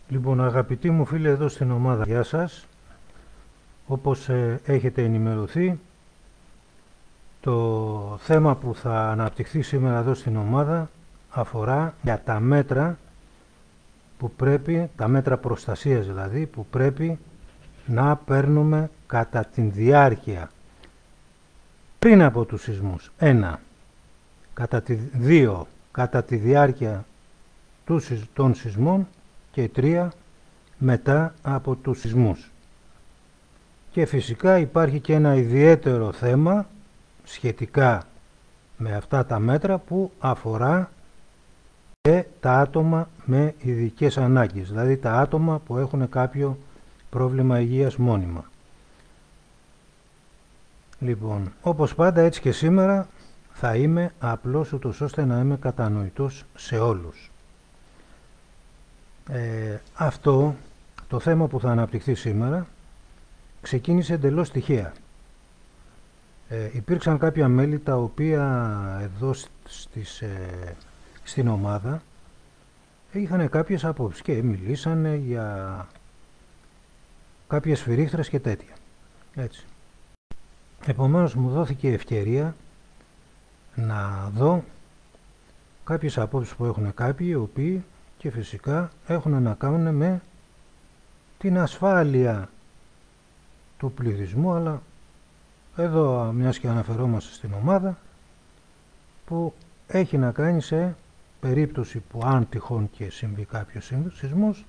Λοιπόν, αγαπητοί μου φίλοι εδώ στην ομάδα, γεια σας. Όπως έχετε ενημερωθεί, το θέμα που θα αναπτυχθεί σήμερα εδώ στην ομάδα αφορά για τα μέτρα που πρέπει, τα μέτρα προστασίας δηλαδή, που πρέπει να παίρνουμε κατά την διάρκεια πριν από τους σεισμούς. 1. 2. Κατά τη διάρκεια των σεισμών και 3. Μετά από τους σεισμούς. Και φυσικά υπάρχει και ένα ιδιαίτερο θέμα σχετικά με αυτά τα μέτρα που αφορά και τα άτομα με ειδικές ανάγκες, δηλαδή τα άτομα που έχουν κάποιο πρόβλημα υγείας μόνιμα. Λοιπόν, όπως πάντα έτσι και σήμερα θα είμαι απλός ούτως ώστε να είμαι κατανοητός σε όλους. Αυτό το θέμα που θα αναπτυχθεί σήμερα ξεκίνησε εντελώς τυχαία. Υπήρξαν κάποια μέλη τα οποία εδώ στην ομάδα είχαν κάποιες απόψεις και μιλήσανε για κάποιες σφυρίχτρες και τέτοια. Έτσι. Επομένως μου δόθηκε η ευκαιρία να δω κάποιες απόψεις που έχουν κάποιοι οι οποίοι και φυσικά έχουν να κάνουν με την ασφάλεια του πληθυσμού, αλλά εδώ μιας και αναφερόμαστε στην ομάδα που έχει να κάνει σε περίπτωση που αν τυχόν και συμβεί κάποιος σεισμός,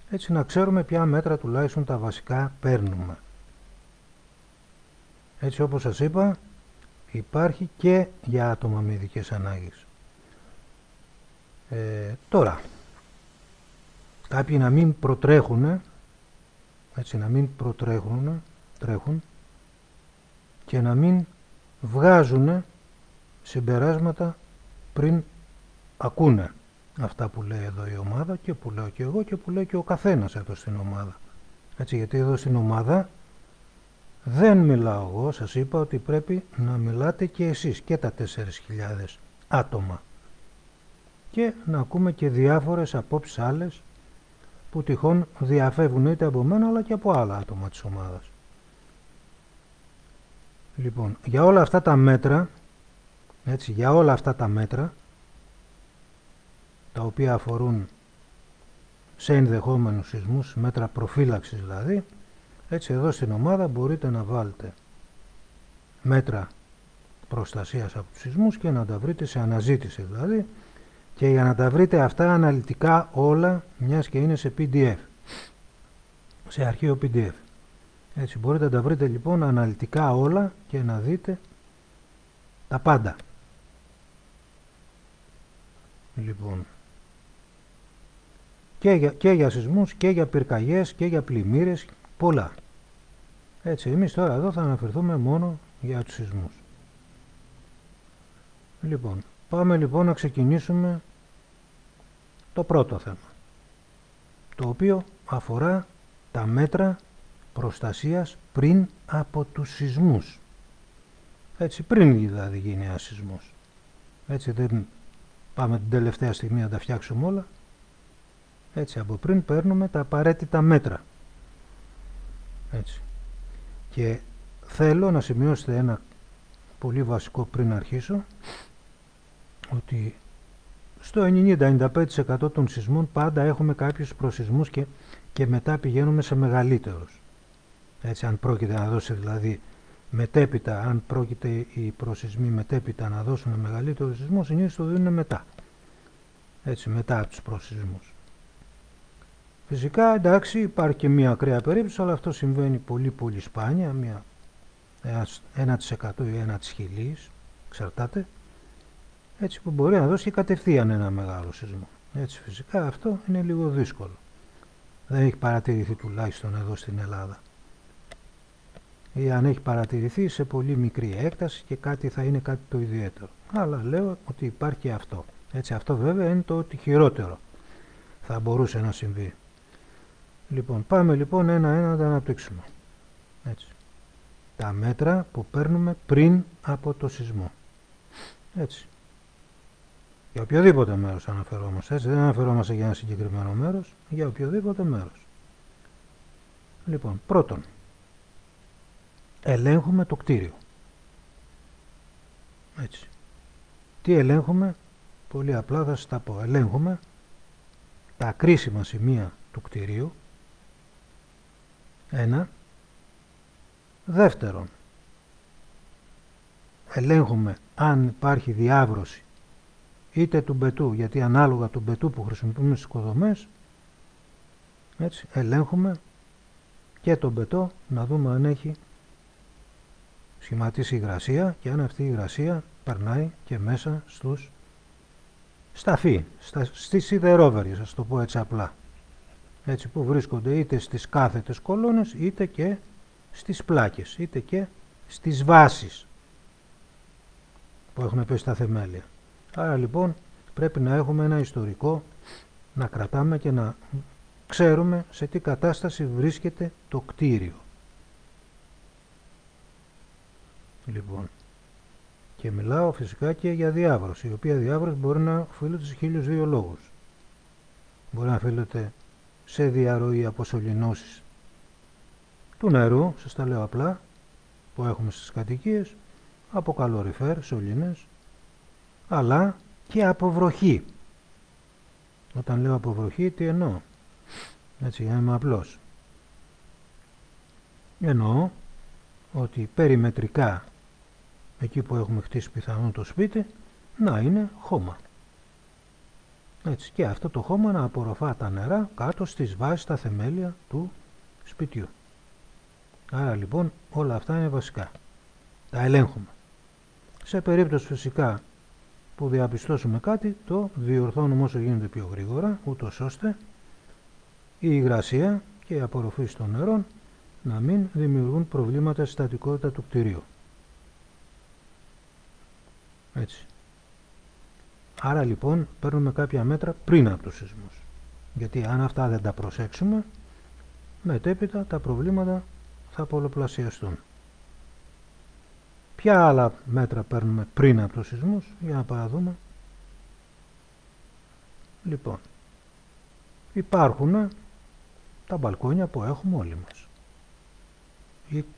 έτσι να ξέρουμε ποια μέτρα τουλάχιστον τα βασικά παίρνουμε. Έτσι όπως σας είπα, υπάρχει και για άτομα με ειδικές ανάγκες. Τώρα, κάποιοι να μην προτρέχουν, έτσι να μην τρέχουν και να μην βγάζουν συμπεράσματα πριν ακούνε αυτά που λέει εδώ η ομάδα και που λέω και εγώ και που λέει και ο καθένας εδώ στην ομάδα. Έτσι, γιατί εδώ στην ομάδα δεν μιλάω εγώ, σας είπα ότι πρέπει να μιλάτε και εσείς και τα 4.000 άτομα και να ακούμε και διάφορες απόψεις άλλες που τυχόν διαφεύγουν είτε από μένα αλλά και από άλλα άτομα της ομάδας. Λοιπόν, για όλα αυτά τα μέτρα, έτσι, για όλα αυτά τα μέτρα τα οποία αφορούν σε ενδεχόμενους σεισμούς, μέτρα προφύλαξης δηλαδή, έτσι εδώ στην ομάδα μπορείτε να βάλετε μέτρα προστασίας από τους σεισμούς και να τα βρείτε σε αναζήτηση δηλαδή, και για να τα βρείτε αυτά αναλυτικά όλα, μιας και είναι σε PDF, σε αρχείο PDF. Έτσι μπορείτε να τα βρείτε λοιπόν αναλυτικά όλα και να δείτε τα πάντα. Λοιπόν, και για σεισμούς και για πυρκαγιές και για πλημμύρες, πολλά. Έτσι εμείς τώρα εδώ θα αναφερθούμε μόνο για τους σεισμούς. Λοιπόν, πάμε λοιπόν να ξεκινήσουμε το πρώτο θέμα, το οποίο αφορά τα μέτρα προστασίας πριν από τους σεισμούς. Έτσι, πριν δηλαδή γίνει ένας σεισμός. Έτσι δεν πάμε την τελευταία στιγμή να τα φτιάξουμε όλα. Έτσι, από πριν παίρνουμε τα απαραίτητα μέτρα. Έτσι. Και θέλω να σημειώσετε ένα πολύ βασικό πριν αρχίσω, ότι στο 90-95% των σεισμών πάντα έχουμε κάποιους προσεισμούς και μετά πηγαίνουμε σε μεγαλύτερους. Έτσι, αν πρόκειται να δώσει δηλαδή μετέπειτα, αν πρόκειται οι προσεισμοί μετέπειτα να δώσουν μεγαλύτερο σεισμό, συνήθως το δίνουν μετά. Έτσι, μετά από τους προσεισμούς. Φυσικά, εντάξει, υπάρχει και μία ακραία περίπτωση, αλλά αυτό συμβαίνει πολύ σπάνια, 1% ή 1/1000, εξαρτάται. Έτσι που μπορεί να δώσει και κατευθείαν ένα μεγάλο σεισμό. Έτσι φυσικά αυτό είναι λίγο δύσκολο. Δεν έχει παρατηρηθεί τουλάχιστον εδώ στην Ελλάδα. Ή αν έχει παρατηρηθεί σε πολύ μικρή έκταση και κάτι θα είναι κάτι το ιδιαίτερο. Αλλά λέω ότι υπάρχει αυτό. Έτσι αυτό βέβαια είναι το ότι χειρότερο θα μπορούσε να συμβεί. Λοιπόν, πάμε λοιπόν ένα-ένα να τα αναπτύξουμε. Έτσι. Τα μέτρα που παίρνουμε πριν από το σεισμό. Έτσι. Για οποιοδήποτε μέρος αναφερόμαστε, έτσι, δεν αναφερόμαστε για ένα συγκεκριμένο μέρος, για οποιοδήποτε μέρος. Λοιπόν, πρώτον, ελέγχουμε το κτίριο. Έτσι. Τι ελέγχουμε? Πολύ απλά θα σας τα πω. Ελέγχουμε τα κρίσιμα σημεία του κτιρίου. Ένα. Δεύτερον, ελέγχουμε αν υπάρχει διάβρωση είτε του μπετού, γιατί ανάλογα του μπετού που χρησιμοποιούμε στις οικοδομές, έτσι, ελέγχουμε και τον μπετό να δούμε αν έχει σχηματίσει υγρασία και αν αυτή η υγρασία περνάει και μέσα στις σιδερόβερες, ας το πω έτσι απλά. Έτσι, που βρίσκονται είτε στις κάθετες κολόνες, είτε και στις πλάκες, είτε και στις βάσεις που έχουν πέσει τα θεμέλια. Άρα λοιπόν πρέπει να έχουμε ένα ιστορικό, να κρατάμε και να ξέρουμε σε τι κατάσταση βρίσκεται το κτίριο. Λοιπόν, και μιλάω φυσικά και για διάβρωση, η οποία διάβρωση μπορεί να οφείλεται σε 1002 λόγους. Μπορεί να οφείλεται σε διαρροή από σωληνώσεις του νερού, σας τα λέω απλά, που έχουμε στις κατοικίες, από καλοριφέρ, σωλήνες, αλλά και από βροχή. Όταν λέω από βροχή, τι εννοώ? Έτσι, για να είμαι απλός. Εννοώ ότι περιμετρικά, εκεί που έχουμε χτίσει πιθανόν το σπίτι, να είναι χώμα. Έτσι, και αυτό το χώμα να απορροφά τα νερά κάτω στις βάσεις, στα θεμέλια του σπιτιού. Άρα λοιπόν όλα αυτά είναι βασικά. Τα ελέγχουμε. Σε περίπτωση φυσικά που διαπιστώσουμε κάτι, το διορθώνουμε όσο γίνεται πιο γρήγορα, ούτως ώστε η υγρασία και η απορροφή των νερών να μην δημιουργούν προβλήματα στη στατικότητα του κτηρίου. Έτσι. Άρα λοιπόν παίρνουμε κάποια μέτρα πριν από τους σεισμούς. Γιατί αν αυτά δεν τα προσέξουμε, μετέπειτα τα προβλήματα θα πολλαπλασιαστούν. Ποια άλλα μέτρα παίρνουμε πριν από τους σεισμούς? Για να παραδούμε. Λοιπόν, υπάρχουν τα μπαλκόνια που έχουμε όλοι μας.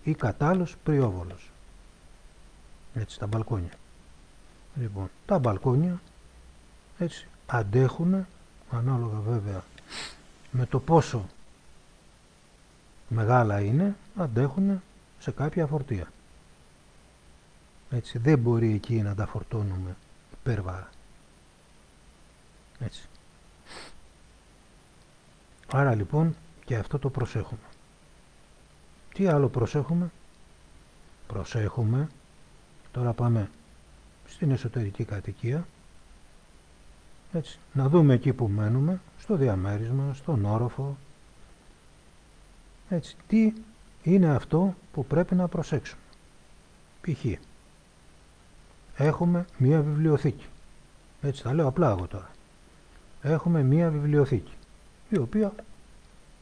Ή κατάλληλος πριόβολος. Έτσι, τα μπαλκόνια. Λοιπόν, τα μπαλκόνια έτσι αντέχουν, ανάλογα βέβαια με το πόσο μεγάλα είναι, αντέχουν σε κάποια φορτία. Έτσι, δεν μπορεί εκεί να τα φορτώνουμε υπέρβαρα. Έτσι. Άρα λοιπόν και αυτό το προσέχουμε. Τι άλλο προσέχουμε? Προσέχουμε, τώρα πάμε στην εσωτερική κατοικία, έτσι, να δούμε εκεί που μένουμε, στο διαμέρισμα, στον όροφο, έτσι, τι είναι αυτό που πρέπει να προσέξουμε. Π.χ. έχουμε μία βιβλιοθήκη, έτσι τα λέω απλά εγώ τώρα. Έχουμε μία βιβλιοθήκη, η οποία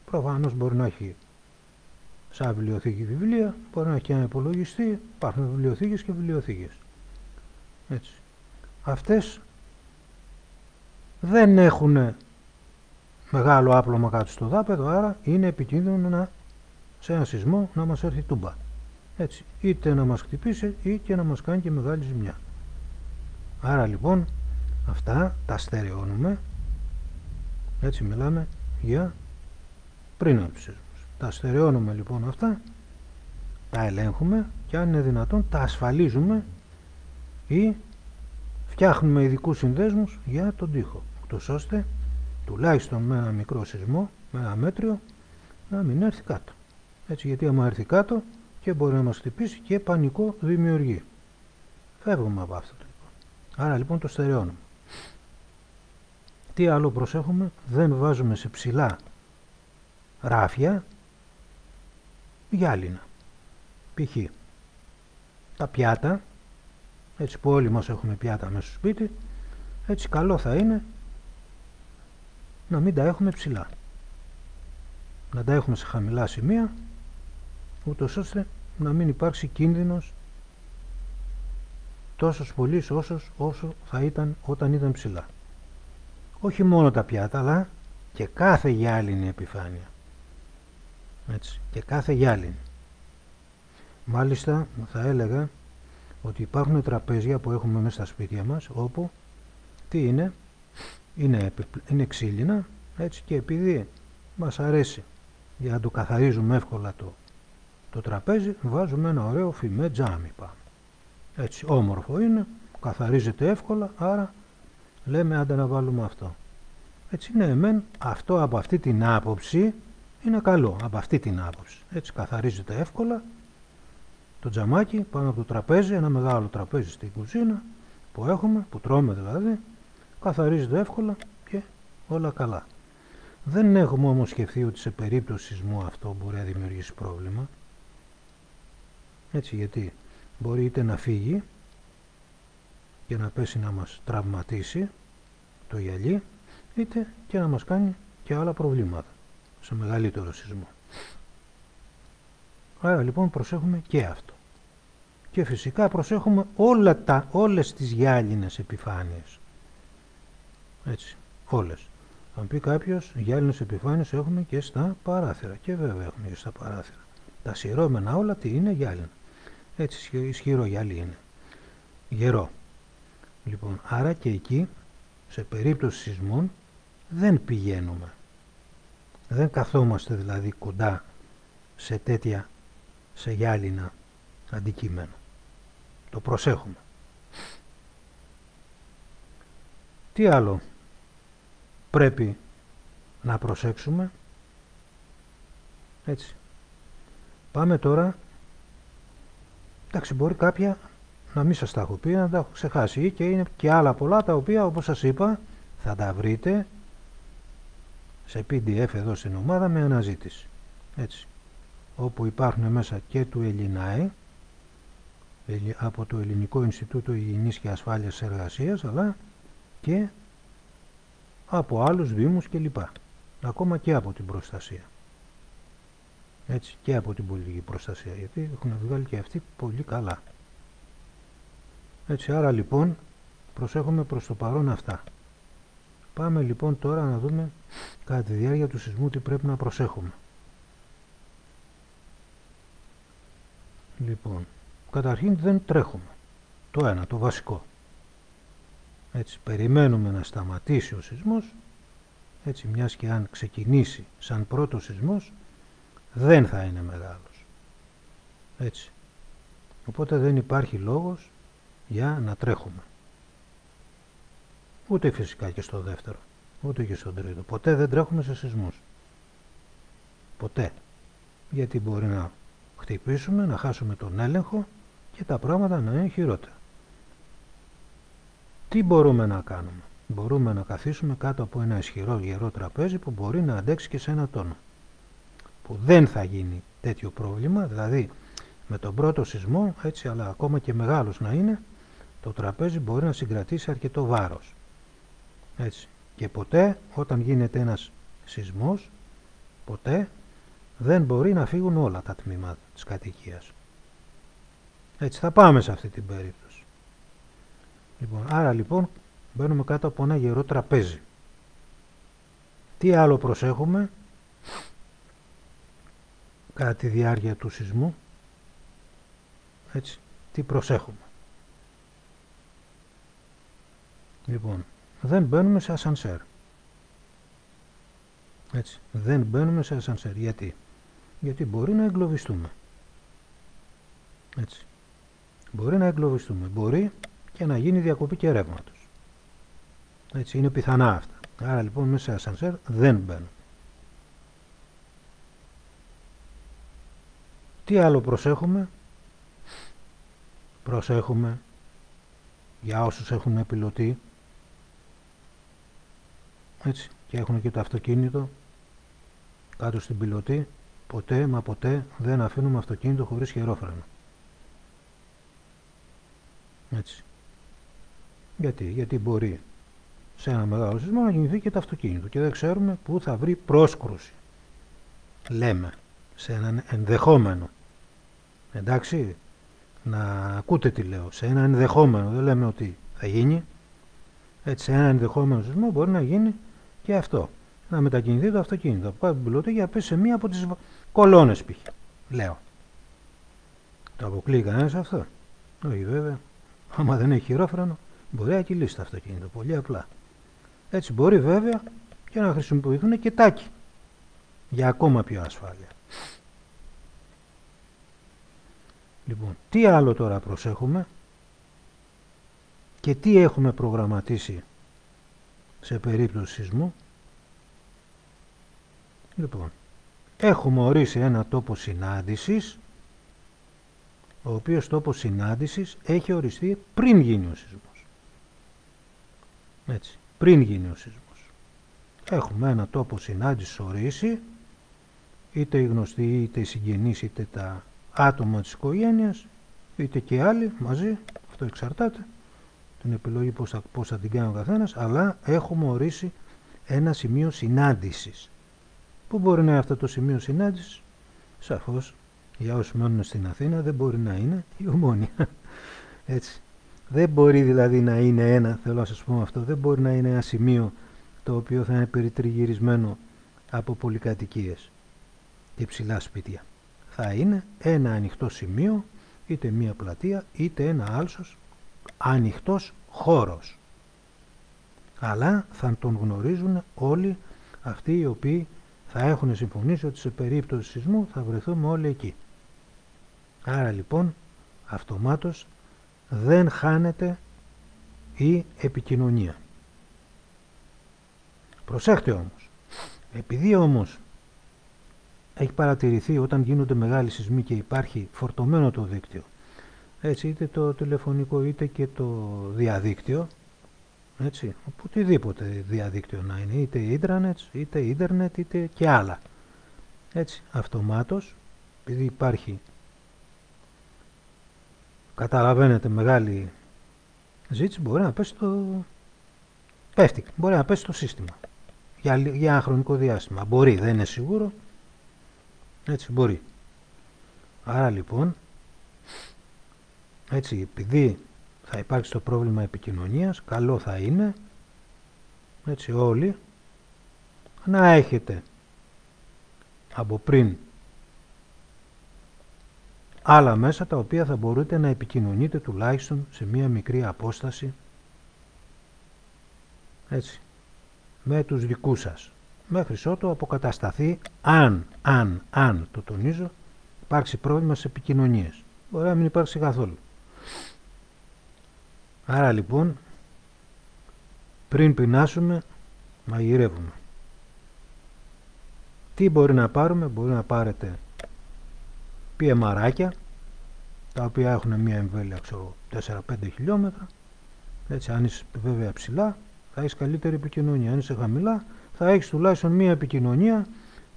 προφανώς μπορεί να έχει σαν βιβλιοθήκη βιβλία, μπορεί να έχει και ένα υπολογιστή, υπάρχουν βιβλιοθήκες και βιβλιοθήκες. Έτσι. Αυτές δεν έχουν μεγάλο άπλωμα κάτω στο δάπεδο, άρα είναι επικίνδυνο σε ένα σεισμό να μας έρθει τούμπα. Έτσι, είτε να μας χτυπήσει ή και να μας κάνει και μεγάλη ζημιά. Άρα λοιπόν αυτά τα στερεώνουμε, έτσι μιλάμε για πριν από τους σεισμούς. Τα στερεώνουμε λοιπόν αυτά, τα ελέγχουμε και αν είναι δυνατόν τα ασφαλίζουμε ή φτιάχνουμε ειδικούς συνδέσμους για τον τοίχο, ούτως ώστε τουλάχιστον με ένα μικρό σεισμό, με ένα μέτριο, να μην έρθει κάτω. Έτσι, γιατί άμα έρθει κάτω και μπορεί να μας χτυπήσει και πανικό δημιουργεί. Φεύγουμε από αυτό λοιπόν. Άρα λοιπόν το στερεώνουμε. Τι άλλο προσέχουμε? Δεν βάζουμε σε ψηλά ράφια γυάλινα. Π.χ. τα πιάτα, έτσι που όλοι μας έχουμε πιάτα μέσα στο σπίτι, έτσι καλό θα είναι να μην τα έχουμε ψηλά. Να τα έχουμε σε χαμηλά σημεία, ούτως ώστε να μην υπάρξει κίνδυνος τόσο πολύ όσο θα ήταν όταν ήταν ψηλά. Όχι μόνο τα πιάτα, αλλά και κάθε γυάλινη επιφάνεια. Έτσι, και κάθε γυάλινη. Μάλιστα θα έλεγα ότι υπάρχουν τραπέζια που έχουμε μέσα στα σπίτια μας, όπου τι είναι ξύλινα, έτσι, και επειδή μας αρέσει για να το καθαρίζουμε εύκολα το τραπέζι, βάζουμε ένα ωραίο φημέ τζάμι πάνω. Έτσι, όμορφο είναι, καθαρίζεται εύκολα, άρα λέμε άντε να βάλουμε αυτό. Έτσι, ναι, αυτό από αυτή την άποψη είναι καλό, από αυτή την άποψη. Έτσι, καθαρίζεται εύκολα το τζαμάκι πάνω από το τραπέζι, ένα μεγάλο τραπέζι στην κουζίνα που έχουμε, που τρώμε δηλαδή, καθαρίζεται εύκολα και όλα καλά. Δεν έχουμε όμως σκεφτεί ότι σε περίπτωση σεισμού αυτό μπορεί να δημιουργήσει πρόβλημα. Έτσι, γιατί μπορεί είτε να φύγει και να πέσει να μας τραυματίσει το γυαλί, είτε και να μας κάνει και άλλα προβλήματα σε μεγαλύτερο σεισμό. Άρα λοιπόν προσέχουμε και αυτό. Και φυσικά προσέχουμε όλες τις γυάλινες επιφάνειες. Έτσι, όλες. Θα πει κάποιος, γυάλινες επιφάνειες έχουμε και στα παράθυρα. Και βέβαια έχουμε και στα παράθυρα. Τα σειρώμενα όλα τι είναι? Γυάλινα. Έτσι, ισχυρό γυαλί είναι. Γερό. Λοιπόν, άρα και εκεί, σε περίπτωση σεισμών, δεν πηγαίνουμε. Δεν καθόμαστε δηλαδή κοντά σε γυάλινα αντικείμενα. Το προσέχουμε. Τι άλλο πρέπει να προσέξουμε? Έτσι. Πάμε τώρα. Εντάξει, μπορεί κάποια να μην σας τα έχω πει, να τα έχω ξεχάσει, και είναι και άλλα πολλά τα οποία, όπως σας είπα, θα τα βρείτε σε PDF εδώ στην ομάδα με αναζήτηση. Έτσι. Όπου υπάρχουν μέσα και του Ελληνάe, από το Ελληνικό Ινστιτούτο Υγιεινής και Ασφάλειας Εργασίας, αλλά και από άλλους δήμους κλπ. Ακόμα και από την προστασία. Έτσι, και από την πολιτική προστασία, γιατί έχουν βγάλει και αυτοί πολύ καλά. Έτσι, άρα λοιπόν προσέχουμε προς το παρόν αυτά. Πάμε λοιπόν τώρα να δούμε κατά τη διάρκεια του σεισμού τι πρέπει να προσέχουμε. Λοιπόν, καταρχήν δεν τρέχουμε. Το ένα, το βασικό. Έτσι, περιμένουμε να σταματήσει ο σεισμός, έτσι, μιας και αν ξεκινήσει σαν πρώτο σεισμός, δεν θα είναι μεγάλος. Έτσι. Οπότε δεν υπάρχει λόγος για να τρέχουμε. Ούτε φυσικά και στο δεύτερο, ούτε και στον τρίτο. Ποτέ δεν τρέχουμε σε σεισμούς. Ποτέ. Γιατί μπορεί να χτυπήσουμε, να χάσουμε τον έλεγχο και τα πράγματα να είναι χειρότερα. Τι μπορούμε να κάνουμε? Μπορούμε να καθίσουμε κάτω από ένα ισχυρό γερό τραπέζι που μπορεί να αντέξει και σε ένα τόνο. Που δεν θα γίνει τέτοιο πρόβλημα, δηλαδή με τον πρώτο σεισμό, έτσι, αλλά ακόμα και μεγάλος να είναι, το τραπέζι μπορεί να συγκρατήσει αρκετό βάρος. Έτσι. Και ποτέ όταν γίνεται ένας σεισμός, ποτέ δεν μπορεί να φύγουν όλα τα τμήματα της κατοικίας. Έτσι, θα πάμε σε αυτή την περίπτωση. Λοιπόν, άρα λοιπόν μπαίνουμε κάτω από ένα γερό τραπέζι. Τι άλλο προσέχουμε κατά τη διάρκεια του σεισμού? Έτσι, τι προσέχουμε? Λοιπόν, δεν μπαίνουμε σε ασανσέρ. Έτσι, δεν μπαίνουμε σε ασανσέρ. Γιατί? Γιατί μπορεί να εγκλωβιστούμε. Έτσι. Μπορεί να εγκλωβιστούμε. Μπορεί και να γίνει διακοπή και ρεύματος. Έτσι, είναι πιθανά αυτά. Άρα λοιπόν μέσα σε ασανσέρ δεν μπαίνουμε. Τι άλλο προσέχουμε? Προσέχουμε για όσους έχουν επιλωτή, έτσι, και έχουν και το αυτοκίνητο κάτω στην πιλωτή, ποτέ μα ποτέ δεν αφήνουμε αυτοκίνητο χωρίς χειρόφρενο. Έτσι. Γιατί μπορεί σε ένα μεγάλο σεισμό να κινηθεί και το αυτοκίνητο και δεν ξέρουμε πού θα βρει πρόσκρουση. Λέμε, σε έναν ενδεχόμενο. Εντάξει, να ακούτε τι λέω, σε ένα ενδεχόμενο, δεν λέμε ότι θα γίνει, έτσι, σε ένα ενδεχόμενο σεισμό μπορεί να γίνει και αυτό. Να μετακινηθεί το αυτοκίνητο, από κάτω από την πιλωτή για να πέσει σε μία από τις κολόνες π.χ. Λέω. Το αποκλείει κανένας αυτό? Όχι βέβαια. Άμα δεν έχει χειρόφρενο, μπορεί να κυλήσει το αυτοκίνητο, πολύ απλά. Έτσι μπορεί βέβαια και να χρησιμοποιηθούν και τάκι για ακόμα πιο ασφάλεια. Λοιπόν, τι άλλο τώρα προσέχουμε και τι έχουμε προγραμματίσει σε περίπτωση σεισμού? Λοιπόν, έχουμε ορίσει ένα τόπο συνάντησης, ο οποίος τόπος συνάντησης έχει οριστεί πριν γίνει ο σεισμός. Έτσι, πριν γίνει ο σεισμός. Έχουμε ένα τόπο συνάντησης ορίσει, είτε οι γνωστοί, είτε οι συγγενείς, είτε τα άτομα της οικογένειας, είτε και άλλοι μαζί, αυτό εξαρτάται, την επιλογή πώς θα την κάνει ο καθένας, αλλά έχουμε ορίσει ένα σημείο συνάντησης. Πού μπορεί να είναι αυτό το σημείο συνάντησης? Σαφώς, για όσους μένουν στην Αθήνα, δεν μπορεί να είναι η Ομόνοια. Έτσι. Δεν μπορεί δηλαδή να είναι ένα, θέλω να σας πω αυτό, δεν μπορεί να είναι ένα σημείο το οποίο θα είναι περιτριγυρισμένο από πολυκατοικίες και ψηλά σπίτια. Θα είναι ένα ανοιχτό σημείο, είτε μία πλατεία, είτε ένα άλσος, ανοιχτός χώρος. Αλλά θα τον γνωρίζουν όλοι αυτοί οι οποίοι θα έχουν συμφωνήσει ότι σε περίπτωση σεισμού θα βρεθούμε όλοι εκεί. Άρα λοιπόν αυτομάτως δεν χάνεται η επικοινωνία. Προσέχτε όμως, επειδή όμως έχει παρατηρηθεί όταν γίνονται μεγάλοι σεισμοί και υπάρχει φορτωμένο το δίκτυο, έτσι, είτε το τηλεφωνικό είτε και το διαδίκτυο, έτσι, οποτιδήποτε διαδίκτυο να είναι, είτε ίντερνετ είτε και άλλα, έτσι, αυτομάτως, επειδή υπάρχει, καταλαβαίνετε, μεγάλη ζήτηση, μπορεί να πέσει μπορεί να πέσει το σύστημα για ένα χρονικό διάστημα. Μπορεί, δεν είναι σίγουρο, έτσι, μπορεί. Άρα λοιπόν, έτσι, επειδή θα υπάρξει το πρόβλημα επικοινωνίας, καλό θα είναι, έτσι, όλοι να έχετε από πριν άλλα μέσα τα οποία θα μπορείτε να επικοινωνείτε τουλάχιστον σε μία μικρή απόσταση, έτσι, με τους δικούς σας, μέχρι ότου αποκατασταθεί, αν, το τονίζω, υπάρξει πρόβλημα στις επικοινωνίες. Μπορεί να μην υπάρξει καθόλου. Άρα λοιπόν, πριν πεινάσουμε, μαγειρεύουμε. Τι μπορεί να πάρουμε? Μπορεί να πάρετε πιεμαράκια, τα οποία έχουν μία εμβέλεια, ξέρω, 4-5 χιλιόμετρα. Έτσι, αν είσαι βέβαια ψηλά, θα έχεις καλύτερη επικοινωνία. Αν είσαι χαμηλά, θα έχεις τουλάχιστον μία επικοινωνία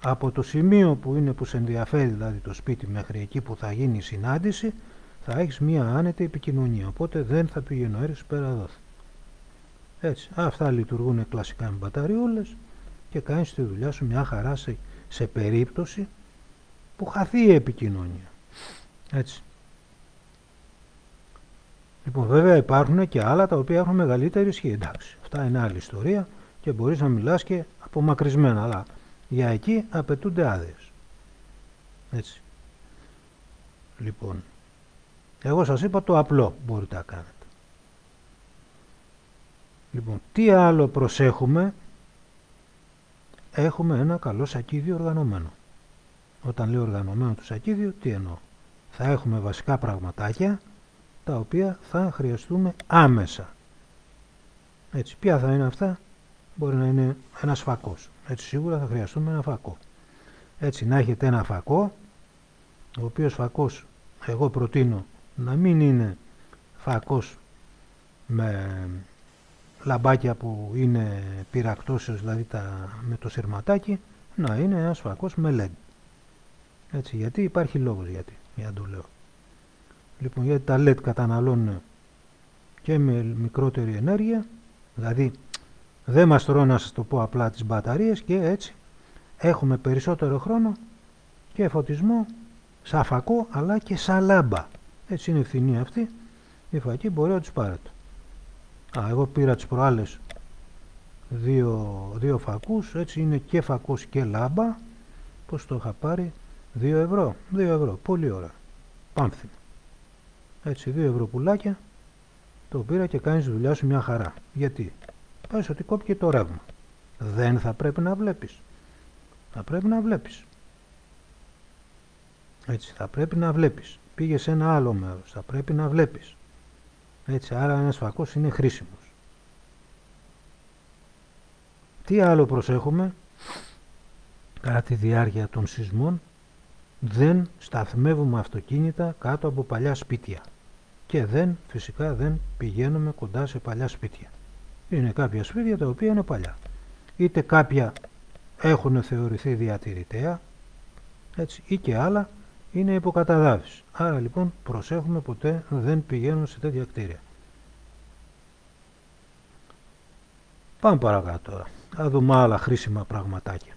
από το σημείο που σε ενδιαφέρει, δηλαδή το σπίτι, μέχρι εκεί που θα γίνει η συνάντηση, θα έχεις μία άνετη επικοινωνία. Οπότε δεν θα πηγαίνει ο αέρας πέρα δόθε. Έτσι, αυτά λειτουργούν κλασικά με μπαταριούλες και κάνεις τη δουλειά σου μια χαρά σε περίπτωση που χαθεί η επικοινωνία. Έτσι. Λοιπόν, βέβαια υπάρχουν και άλλα τα οποία έχουν μεγαλύτερη ισχύ. Εντάξει, αυτά είναι άλλη ιστορία και μπορείς να μιλάς και απομακρυσμένα, αλλά για εκεί απαιτούνται άδειες. Έτσι. Λοιπόν, εγώ σας είπα το απλό μπορείτε να κάνετε. Λοιπόν, τι άλλο προσέχουμε? Έχουμε ένα καλό σακίδιο οργανωμένο. Όταν λέω οργανωμένο το σακίδιο, τι εννοώ? Θα έχουμε βασικά πραγματάκια τα οποία θα χρειαστούμε άμεσα. Έτσι, ποια θα είναι αυτά? Μπορεί να είναι ένας φακός. Έτσι, σίγουρα θα χρειαστούμε ένα φακό. Έτσι, να έχετε ένα φακό, ο οποίος φακός εγώ προτείνω να μην είναι φακός με λαμπάκια που είναι πυρακτώσεως, δηλαδή με το σειρματάκι, να είναι ένας φακός με LED. Έτσι, γιατί υπάρχει λόγος για να το λέω. Λοιπόν, γιατί τα LED καταναλώνουν και με μικρότερη ενέργεια, δηλαδή δεν μας τρώνε, να σας το πω απλά, τις μπαταρίες, και έτσι έχουμε περισσότερο χρόνο και φωτισμό σαν φακό αλλά και σαν λάμπα. Έτσι είναι φθηνή αυτή η φακή, μπορεί να τους πάρετε. Εγώ πήρα τις προάλλες δύο φακούς, έτσι είναι και φακός και λάμπα. Πώς το είχα πάρει? 2 ευρώ. 2 ευρώ, πολύ ωραία. Πάμφθη. Έτσι 2 ευρώ πουλάκια, το πήρα και κάνεις δουλειά σου μια χαρά. Γιατί? Πες ότι κόπηκε το ρεύμα. Δεν θα πρέπει να βλέπεις. Θα πρέπει να βλέπεις. Έτσι, θα πρέπει να βλέπεις. Πήγε σε ένα άλλο μέρος, θα πρέπει να βλέπεις. Έτσι, άρα ένας φακός είναι χρήσιμος. Τι άλλο προσέχουμε? Κατά τη διάρκεια των σεισμών δεν σταθμεύουμε αυτοκίνητα κάτω από παλιά σπίτια. Και φυσικά δεν πηγαίνουμε κοντά σε παλιά σπίτια. Είναι κάποια σπίτια τα οποία είναι παλιά. Είτε κάποια έχουν θεωρηθεί διατηρητέα, έτσι, ή και άλλα είναι υποκαταδάφιση. Άρα λοιπόν προσέχουμε, ποτέ δεν πηγαίνουμε σε τέτοια κτίρια. Πάμε παρακάτω τώρα. Θα δούμε άλλα χρήσιμα πραγματάκια.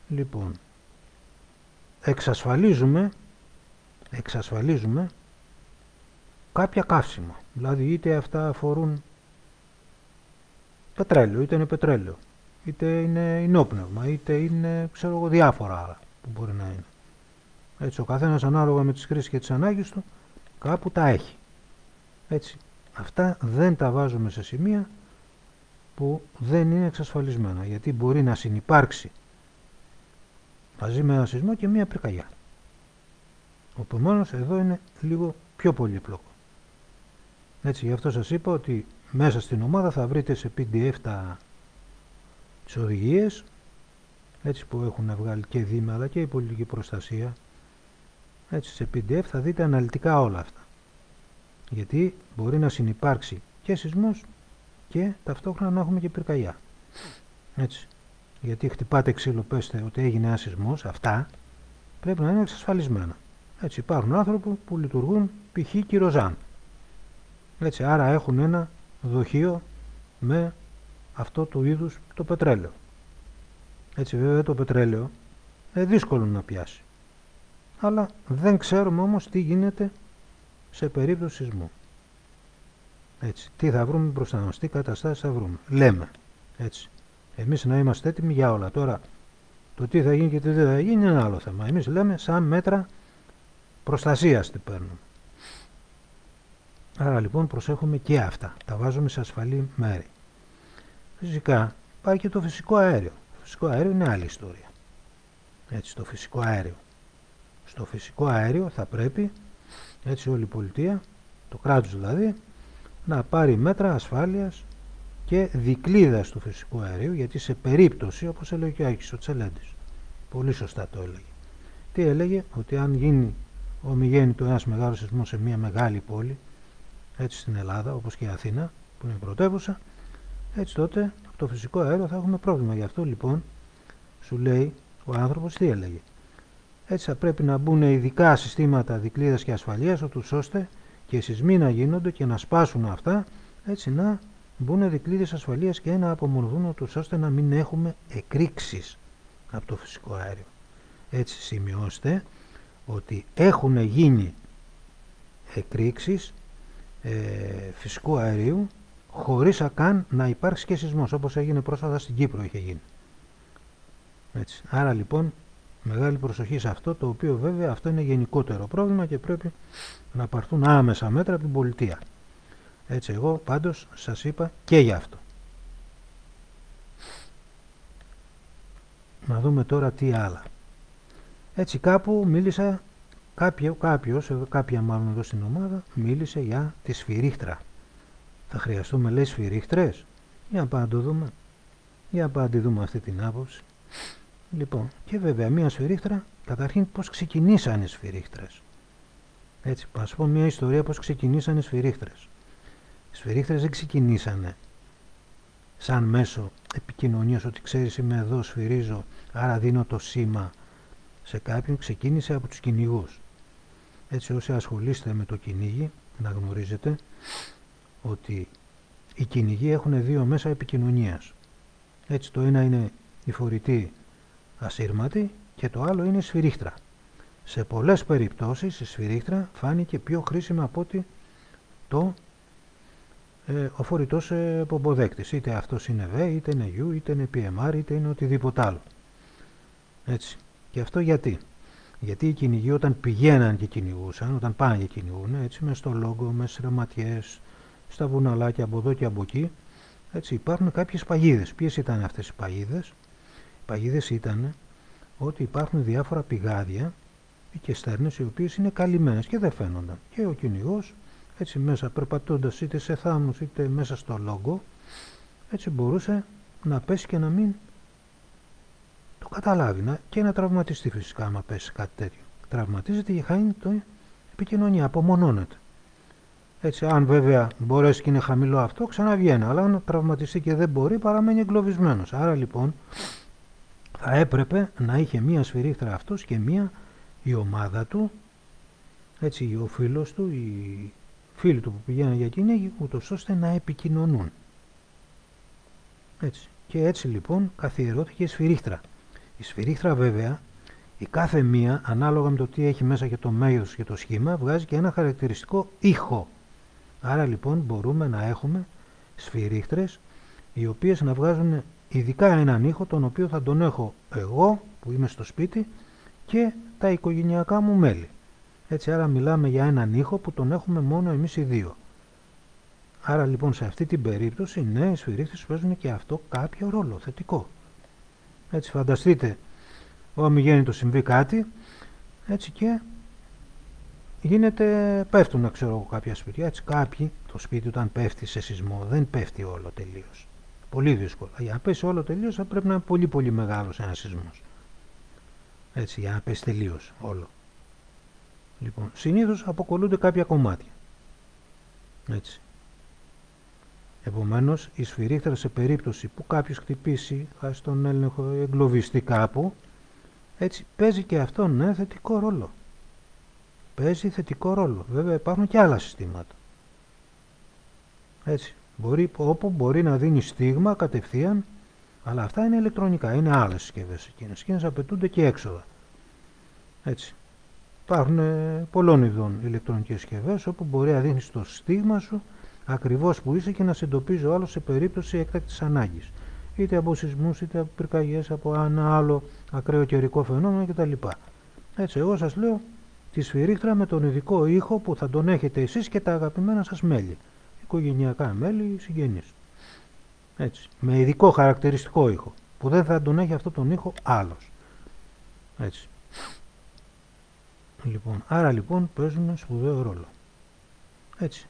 Λοιπόν, εξασφαλίζουμε κάποια καύσιμα. Δηλαδή είτε αυτά αφορούν πετρέλαιο, είτε είναι πετρέλαιο, είτε είναι ινόπνευμα, είτε είναι διάφορα άλλα που μπορεί να είναι. Έτσι, ο καθένας ανάλογα με τις χρήσεις και τις ανάγκες του κάπου τα έχει. Έτσι, αυτά δεν τα βάζουμε σε σημεία που δεν είναι εξασφαλισμένα, γιατί μπορεί να συνυπάρξει μαζί με ένα σεισμό και μία πυρκαγιά. Επομένως εδώ είναι λίγο πιο πολύπλοκο. Έτσι, γι' αυτό σας είπα ότι μέσα στην ομάδα θα βρείτε σε PDF τις οδηγίες, έτσι, που έχουν βγάλει και Δήμοι αλλά και η πολιτική προστασία. Έτσι, σε PDF θα δείτε αναλυτικά όλα αυτά. Γιατί μπορεί να συνυπάρξει και σεισμός και ταυτόχρονα να έχουμε και πυρκαγιά. Έτσι. Γιατί χτυπάτε ξύλο, πέστε ότι έγινε ένα σεισμός, αυτά πρέπει να είναι εξασφαλισμένα. Έτσι, υπάρχουν άνθρωποι που λειτουργούν π.χ. κυροζάν. Έτσι, άρα έχουν ένα δοχείο με αυτό του είδους το πετρέλαιο. Έτσι, βέβαια το πετρέλαιο είναι δύσκολο να πιάσει. Αλλά δεν ξέρουμε όμως τι γίνεται σε περίπτωση σεισμού. Έτσι, τι θα βρούμε μπροστά μας, τι καταστάσεις θα βρούμε. Λέμε, έτσι, εμείς να είμαστε έτοιμοι για όλα. Τώρα, το τι θα γίνει και τι δεν θα γίνει είναι ένα άλλο θέμα. Εμείς λέμε σαν μέτρα προστασίας τι παίρνουμε. Άρα λοιπόν προσέχουμε και αυτά. Τα βάζουμε σε ασφαλή μέρη. Φυσικά πάει και το φυσικό αέριο. Το φυσικό αέριο είναι άλλη ιστορία. Έτσι, το φυσικό αέριο. Στο φυσικό αέριο θα πρέπει, έτσι, όλη η πολιτεία, το κράτος δηλαδή, να πάρει μέτρα ασφάλειας και δικλείδας του φυσικού αερίου, γιατί σε περίπτωση, όπως έλεγε και ο Άκης ο Τσελέντης, πολύ σωστά το έλεγε. Τι έλεγε? Ότι αν γίνει ομιγέννητο ένας μεγάλος σεισμός σε μια μεγάλη πόλη, έτσι στην Ελλάδα, όπως και η Αθήνα, που είναι η πρωτεύουσα, έτσι τότε το φυσικό αέριο θα έχουμε πρόβλημα. Γι' αυτό λοιπόν σου λέει ο άνθρωπος τι έλεγε. Έτσι θα πρέπει να μπουν ειδικά συστήματα δικλείδας και ασφαλείας, ώστε και σεισμοί να γίνονται και να σπάσουν αυτά, έτσι να μπουν δικλείδες ασφαλείας και να απομονωθούν, ώστε να μην έχουμε εκρήξεις από το φυσικό αέριο. Έτσι σημειώστε ότι έχουν γίνει εκρήξεις φυσικού αερίου χωρίς καν να υπάρξει και σεισμός, όπως έγινε πρόσφατα στην Κύπρο, είχε γίνει. Έτσι. Άρα λοιπόν μεγάλη προσοχή σε αυτό, το οποίο βέβαια αυτό είναι γενικότερο πρόβλημα και πρέπει να πάρθουν άμεσα μέτρα από την πολιτεία. Έτσι, εγώ πάντως σας είπα και για αυτό. Να δούμε τώρα τι άλλα. Έτσι, κάπου μίλησα, κάποια μάλλον εδώ στην ομάδα, μίλησε για τη σφυρίχτρα. Θα χρειαστούμε, λέει, σφυρίχτρες? Για να πάμε να το δούμε. Για να πάμε να τη δούμε αυτή την άποψη. Λοιπόν, και βέβαια μία σφυρίχτρα, καταρχήν πώς ξεκινήσανε οι σφυρίχτρες. Έτσι, θα σας πω μια ιστορία πώς ξεκινήσανε οι σφυρίχτρες. Οι σφυρίχτρες δεν ξεκινήσανε σαν μέσο επικοινωνίας, ότι ξέρεις είμαι εδώ, σφυρίζω, άρα δίνω το σήμα σε κάποιον. Ξεκίνησε από τους κυνηγούς. Έτσι, όσοι ασχολείστε με το κυνήγι, να γνωρίζετε ότι οι κυνηγοί έχουν δύο μέσα επικοινωνίας. Έτσι, το ένα είναι η φορητή ασύρματη και το άλλο είναι η σφυρίχτρα. σε πολλές περιπτώσεις η σφυρίχτρα φάνηκε πιο χρήσιμη από ότι ο φορητός πομποδέκτης. Είτε αυτός είναι V, είτε είναι U, είτε είναι PMR, είτε είναι οτιδήποτε άλλο. Έτσι. Και αυτό γιατί? Γιατί οι κυνηγοί όταν πηγαίναν και κυνηγούσαν, όταν πάνε και κυνηγούν, έτσι, μέσα στο Λόγκο, μέσα στις ρεματιές, στα βουναλάκια από εδώ και από εκεί, έτσι, υπάρχουν κάποιες παγίδες. Ποιες ήταν αυτές οι παγίδες? Οι παγίδες ήταν ότι υπάρχουν διάφορα πηγάδια και στέρνες οι οποίες είναι καλυμμένες και δεν φαίνονταν. Και ο κυνηγός, έτσι, μέσα περπατώντας είτε σε θάμνους είτε μέσα στο Λόγκο, έτσι μπορούσε να πέσει και να μην το καταλάβει και να τραυματιστεί φυσικά άμα πέσει κάτι τέτοιο. Τραυματίζεται και χάνει την επικοινωνία, απομονώνεται. Έτσι, αν βέβαια μπορέσει και είναι χαμηλό αυτό, ξαναβγαίνει. Αλλά αν τραυματιστεί και δεν μπορεί, παραμένει εγκλωβισμένος. Άρα λοιπόν θα έπρεπε να είχε μία σφυρίχτρα αυτός και μία η ομάδα του, έτσι, ο φίλος του, οι φίλοι του που πηγαίνουν για κυνήγι, ούτως ώστε να επικοινωνούν. Έτσι. Και έτσι λοιπόν καθιερώθηκε η σφυρίχτρα. Η σφυρίχτρα βέβαια, η κάθε μία, ανάλογα με το τι έχει μέσα και το μέγεθος και το σχήμα, βγάζει και ένα χαρακτηριστικό ήχο. Άρα λοιπόν μπορούμε να έχουμε σφυρίχτρες οι οποίες να βγάζουν ειδικά έναν ήχο, τον οποίο θα τον έχω εγώ που είμαι στο σπίτι και τα οικογενειακά μου μέλη. Έτσι, άρα μιλάμε για έναν ήχο που τον έχουμε μόνο εμείς οι δύο. Άρα λοιπόν σε αυτή την περίπτωση, ναι, οι σφυρίχτρες παίζουν και αυτό κάποιο ρόλο θετικό. Έτσι, φανταστείτε, ο αμιγέννητο συμβεί κάτι, έτσι, και πέφτουν, ξέρω εγώ, κάποια σπίτια. Έτσι, κάποιοι, το σπίτι όταν πέφτει σε σεισμό, δεν πέφτει όλο τελείως. Πολύ δύσκολο. Για να πέσει όλο τελείως θα πρέπει να είναι πολύ πολύ μεγάλος ένας σεισμός. Έτσι, για να πέσει τελείως όλο. Λοιπόν, συνήθως αποκολλούνται κάποια κομμάτια. Έτσι. Επομένως, η σφυρίχτρα σε περίπτωση που κάποιος χτυπήσει, χάσει τον έλεγχο, εγκλωβιστεί κάπου, έτσι, παίζει και αυτό, ναι, θετικό ρόλο. Παίζει θετικό ρόλο. Βέβαια υπάρχουν και άλλα συστήματα. Έτσι, όπου μπορεί να δίνει στίγμα κατευθείαν, αλλά αυτά είναι ηλεκτρονικά, είναι άλλες συσκευές εκείνες. Εκείνες απαιτούνται και έξοδα. Έτσι. Υπάρχουν πολλών ειδών ηλεκτρονικές συσκευές όπου μπορεί να δίνεις το στίγμα σου ακριβώς που είσαι και να σε εντοπίζει ο άλλος σε περίπτωση έκτακτης ανάγκης. Είτε από σεισμούς, είτε από πυρκαγιές, από ένα άλλο ακραίο καιρικό φαινόμενο κτλ. Έτσι, εγώ σας λέω τη σφυρίχτρα με τον ειδικό ήχο που θα τον έχετε εσείς και τα αγαπημένα σας μέλη. Οικογενειακά μέλη, συγγενείς. Έτσι, με ειδικό χαρακτηριστικό ήχο, που δεν θα τον έχει αυτό τον ήχο άλλος. Έτσι. Λοιπόν, άρα λοιπόν παίζουν σπουδαίο ρόλο. Έτσι.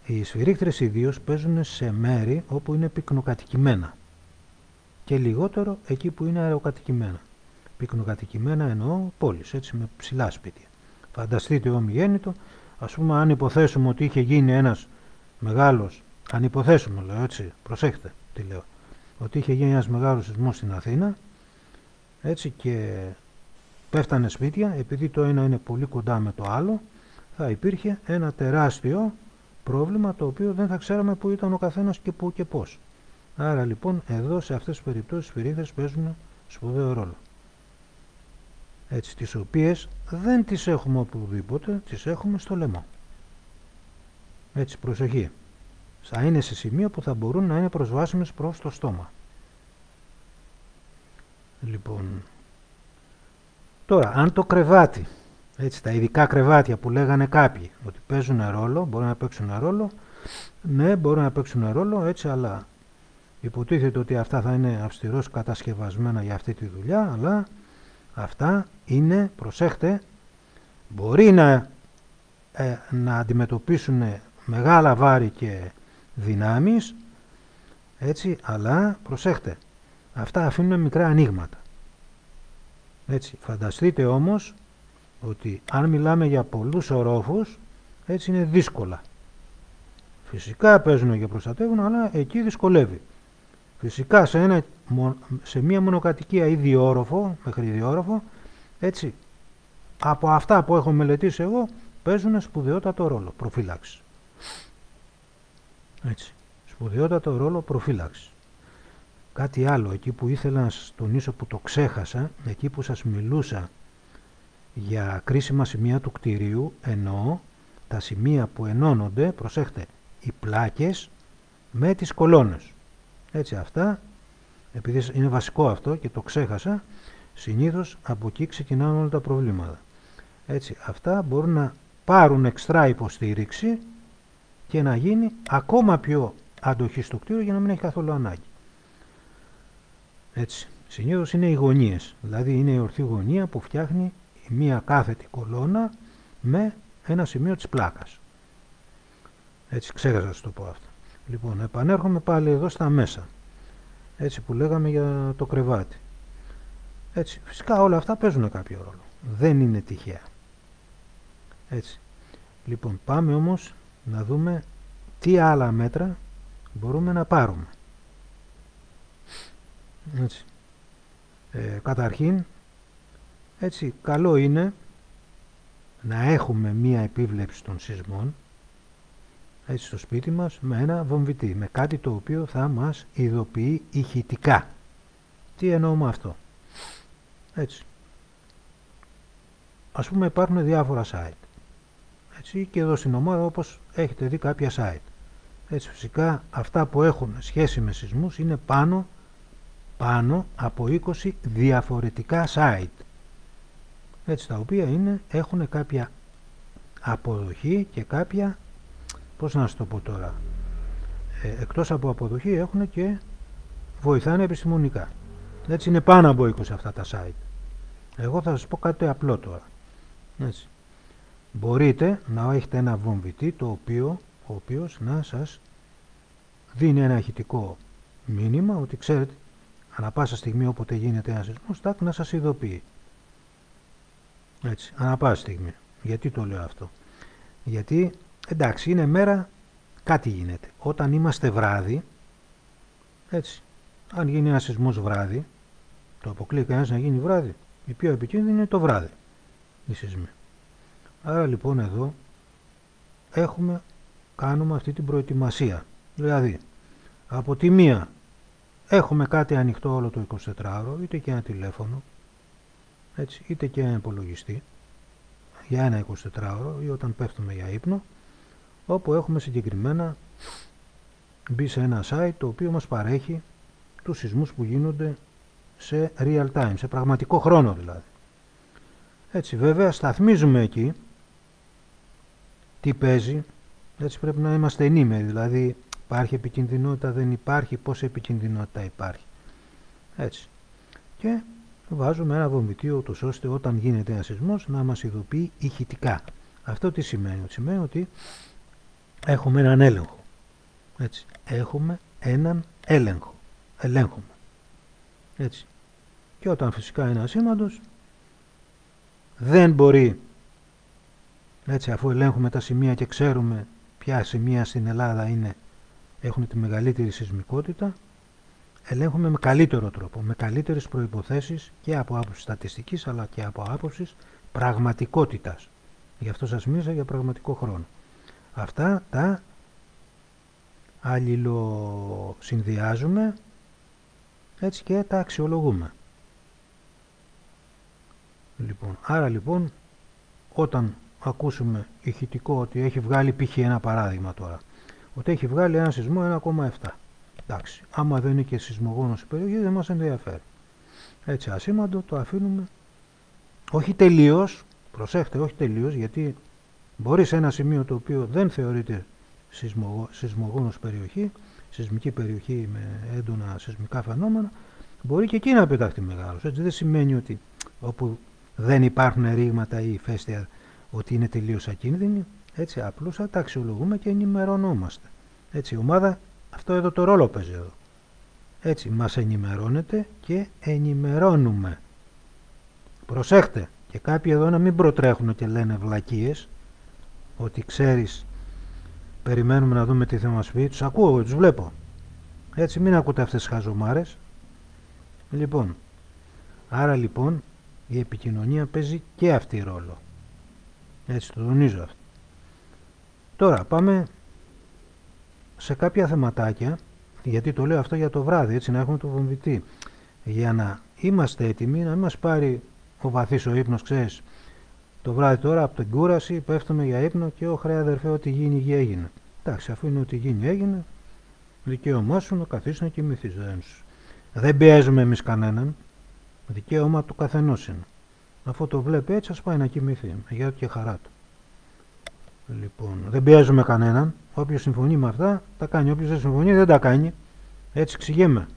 Οι σφυρίχτρες ιδίως παίζουν σε μέρη όπου είναι πυκνοκατοικημένα και λιγότερο εκεί που είναι αεροκατοικημένα. Πυκνοκατοικημένα εννοώ πόλεις, έτσι, με ψηλά σπίτια. Φανταστείτε ομιγέννητο, ας πούμε, αν υποθέσουμε ότι είχε γίνει ένας μεγάλος, αν υποθέσουμε, λέω, έτσι, προσέχτε τι λέω, ότι είχε γίνει ένας μεγάλος σεισμός στην Αθήνα, έτσι, και πέφτανε σπίτια, επειδή το ένα είναι πολύ κοντά με το άλλο, θα υπήρχε ένα τεράστιο πρόβλημα το οποίο δεν θα ξέραμε πού ήταν ο καθένας και πού και πώς. Άρα λοιπόν εδώ σε αυτές τις περιπτώσεις οι σφυρίχτρες παίζουν σπουδαίο ρόλο. Έτσι, τις οποίες δεν τις έχουμε οπουδήποτε, τις έχουμε στο λαιμό. Έτσι, προσοχή. Θα είναι σε σημείο που θα μπορούν να είναι προσβάσιμες προς το στόμα. Λοιπόν, τώρα, αν το κρεβάτι, έτσι, τα ειδικά κρεβάτια που λέγανε κάποιοι ότι παίζουν ρόλο, μπορούν να παίξουν ρόλο, ναι, μπορούν να παίξουν ρόλο, έτσι, αλλά υποτίθεται ότι αυτά θα είναι αυστηρώς κατασκευασμένα για αυτή τη δουλειά, αλλά αυτά είναι, προσέχτε, μπορεί να αντιμετωπίσουν μεγάλα βάρη και δυνάμεις, έτσι, αλλά προσέχτε, αυτά αφήνουν μικρά ανοίγματα. Έτσι, φανταστείτε όμως ότι αν μιλάμε για πολλούς ορόφους, έτσι είναι δύσκολα. Φυσικά παίζουν και προστατεύουν, αλλά εκεί δυσκολεύει. Φυσικά σε μία μονοκατοικία ή διόροφο, μέχρι διόροφο, έτσι, από αυτά που έχω μελετήσει εγώ, παίζουν σπουδαιότατο ρόλο προφύλαξης. Έτσι, σπουδαιότατο ρόλο προφύλαξης. Κάτι άλλο, εκεί που ήθελα να σας τονίσω που το ξέχασα, εκεί που σας μιλούσα για κρίσιμα σημεία του κτηρίου, εννοώ τα σημεία που ενώνονται, προσέχτε, οι πλάκες με τις κολόνες. Έτσι, αυτά, επειδή είναι βασικό αυτό και το ξέχασα, συνήθως από εκεί ξεκινάνε όλα τα προβλήματα. Έτσι, αυτά μπορούν να πάρουν εξτρά υποστήριξη και να γίνει ακόμα πιο αντοχή στο κτίριο για να μην έχει καθόλου ανάγκη. Έτσι, συνήθως είναι οι γωνίες, δηλαδή είναι η ορθή γωνία που φτιάχνει μία κάθετη κολόνα με ένα σημείο της πλάκας. Έτσι, ξέχασα να το πω αυτό. Λοιπόν, επανέρχομαι πάλι εδώ στα μέσα, έτσι που λέγαμε για το κρεβάτι. Έτσι, φυσικά όλα αυτά παίζουν κάποιο ρόλο, δεν είναι τυχαία. Έτσι, λοιπόν, πάμε όμως να δούμε τι άλλα μέτρα μπορούμε να πάρουμε. Έτσι. Καταρχήν, έτσι, καλό είναι να έχουμε μία επίβλεψη των σεισμών, έτσι, στο σπίτι μας με ένα βομβητή, με κάτι το οποίο θα μας ειδοποιεί ηχητικά. Τι εννοώ με αυτό? Έτσι, ας πούμε υπάρχουν διάφορα site, έτσι, και εδώ στην ομάδα όπως έχετε δει κάποια site. Έτσι, φυσικά αυτά που έχουν σχέση με σεισμούς είναι πάνω από 20 διαφορετικά site, έτσι, τα οποία έχουν κάποια αποδοχή και κάποια, πώς να σας το πω τώρα, εκτός από αποδοχή έχουν και βοηθάνε επιστημονικά. Έτσι, είναι πάνω από 20 αυτά τα site. Εγώ θα σας πω κάτι απλό τώρα. Έτσι, μπορείτε να έχετε ένα βομβητή ο οποίος να σας δίνει ένα ηχητικό μήνυμα ότι ξέρετε, ανά πάσα στιγμή όποτε γίνεται ένα σεισμός, να σας ειδοποιεί. Έτσι, ανά πάσα στιγμή. Γιατί το λέω αυτό? Γιατί, εντάξει, είναι μέρα, κάτι γίνεται. Όταν είμαστε βράδυ, έτσι, αν γίνει ένα σεισμός βράδυ, το αποκλείει κανένας να γίνει βράδυ. Η πιο επικίνδυνη είναι το βράδυ, η σεισμή. Άρα λοιπόν εδώ κάνουμε αυτή την προετοιμασία. Δηλαδή, από τη μία έχουμε κάτι ανοιχτό όλο το 24ωρο, είτε και ένα τηλέφωνο, έτσι, είτε και ένα υπολογιστή, για ένα 24ωρο ή όταν πέφτουμε για ύπνο, όπου έχουμε συγκεκριμένα μπει σε ένα site το οποίο μας παρέχει τους σεισμούς που γίνονται σε real time, σε πραγματικό χρόνο δηλαδή. Έτσι, βέβαια σταθμίζουμε εκεί τι παίζει, έτσι πρέπει να είμαστε ενήμεροι, δηλαδή υπάρχει επικινδυνότητα, δεν υπάρχει, πόση επικινδυνότητα υπάρχει. Έτσι. Και βάζουμε ένα βομβητή ούτως ώστε όταν γίνεται ένα σεισμός να μας ειδοποιεί ηχητικά. Αυτό τι σημαίνει? Σημαίνει ότι έχουμε έναν έλεγχο. Έτσι. Έχουμε έναν έλεγχο. Ελέγχουμε. Έτσι. Και όταν φυσικά είναι ασήμαντος, δεν μπορεί, έτσι, αφού ελέγχουμε τα σημεία και ξέρουμε ποια σημεία στην Ελλάδα έχουν τη μεγαλύτερη σεισμικότητα, ελέγχουμε με καλύτερο τρόπο, με καλύτερες προϋποθέσεις και από άποψη στατιστικής αλλά και από άποψη πραγματικότητας. Γι' αυτό σας μίλησα για πραγματικό χρόνο. Αυτά τα αλληλοσυνδυάζουμε, έτσι, και τα αξιολογούμε. Λοιπόν, άρα λοιπόν όταν ακούσουμε ηχητικό ότι έχει βγάλει π.χ. ένα παράδειγμα τώρα, ότι έχει βγάλει ένα σεισμό 1,7. Εντάξει, άμα δεν είναι και σεισμογόνος η περιοχή δεν μας ενδιαφέρει. Έτσι, ασήμαντο το αφήνουμε, όχι τελείως, προσέχτε, όχι τελείως, γιατί μπορεί σε ένα σημείο το οποίο δεν θεωρείται σεισμογόνος περιοχή, σεισμική περιοχή με έντονα σεισμικά φαινόμενα, μπορεί και εκεί να πετάχτει μεγάλος. Έτσι, δεν σημαίνει ότι όπου δεν υπάρχουν ρήγματα ή ηφαίστεια ότι είναι τελείως ακίνδυνοι. Έτσι, απλώς θα τα αξιολογούμε και ενημερωνόμαστε. Έτσι, η ομάδα αυτό εδώ το ρόλο παίζει εδώ. Έτσι, μας ενημερώνεται και ενημερώνουμε. Προσέχτε, και κάποιοι εδώ να μην προτρέχουν και λένε βλακίες, ότι ξέρεις, περιμένουμε να δούμε τι θα μας πει. Τους ακούω, τους βλέπω. Έτσι, μην ακούτε αυτές τις χαζομάρες. Λοιπόν, άρα λοιπόν η επικοινωνία παίζει και αυτή ρόλο. Έτσι, το τονίζω αυτό. Τώρα πάμε σε κάποια θεματάκια, γιατί το λέω αυτό για το βράδυ, έτσι, να έχουμε το βομβητή, για να είμαστε έτοιμοι, να μην μας πάρει ο βαθύς ο ύπνος, ξέρεις, Το βράδυ τώρα από την κούραση πέφτουμε για ύπνο και χρέα αδερφέ, ό,τι γίνει γη έγινε. Εντάξει, αφού είναι ό,τι γίνει έγινε, δικαίωμά σου να καθίσει να κοιμηθείς. Δεν πιέζουμε εμείς κανέναν. Δικαίωμα του καθενός είναι. Αφού το βλέπει έτσι, ας πάει να κοιμηθεί. Με γεια του και χαρά του. Λοιπόν, δεν πιέζουμε κανέναν. Όποιος συμφωνεί με αυτά, τα κάνει. Όποιος δεν συμφωνεί, δεν τα κάνει. Έτσι εξηγήμαι.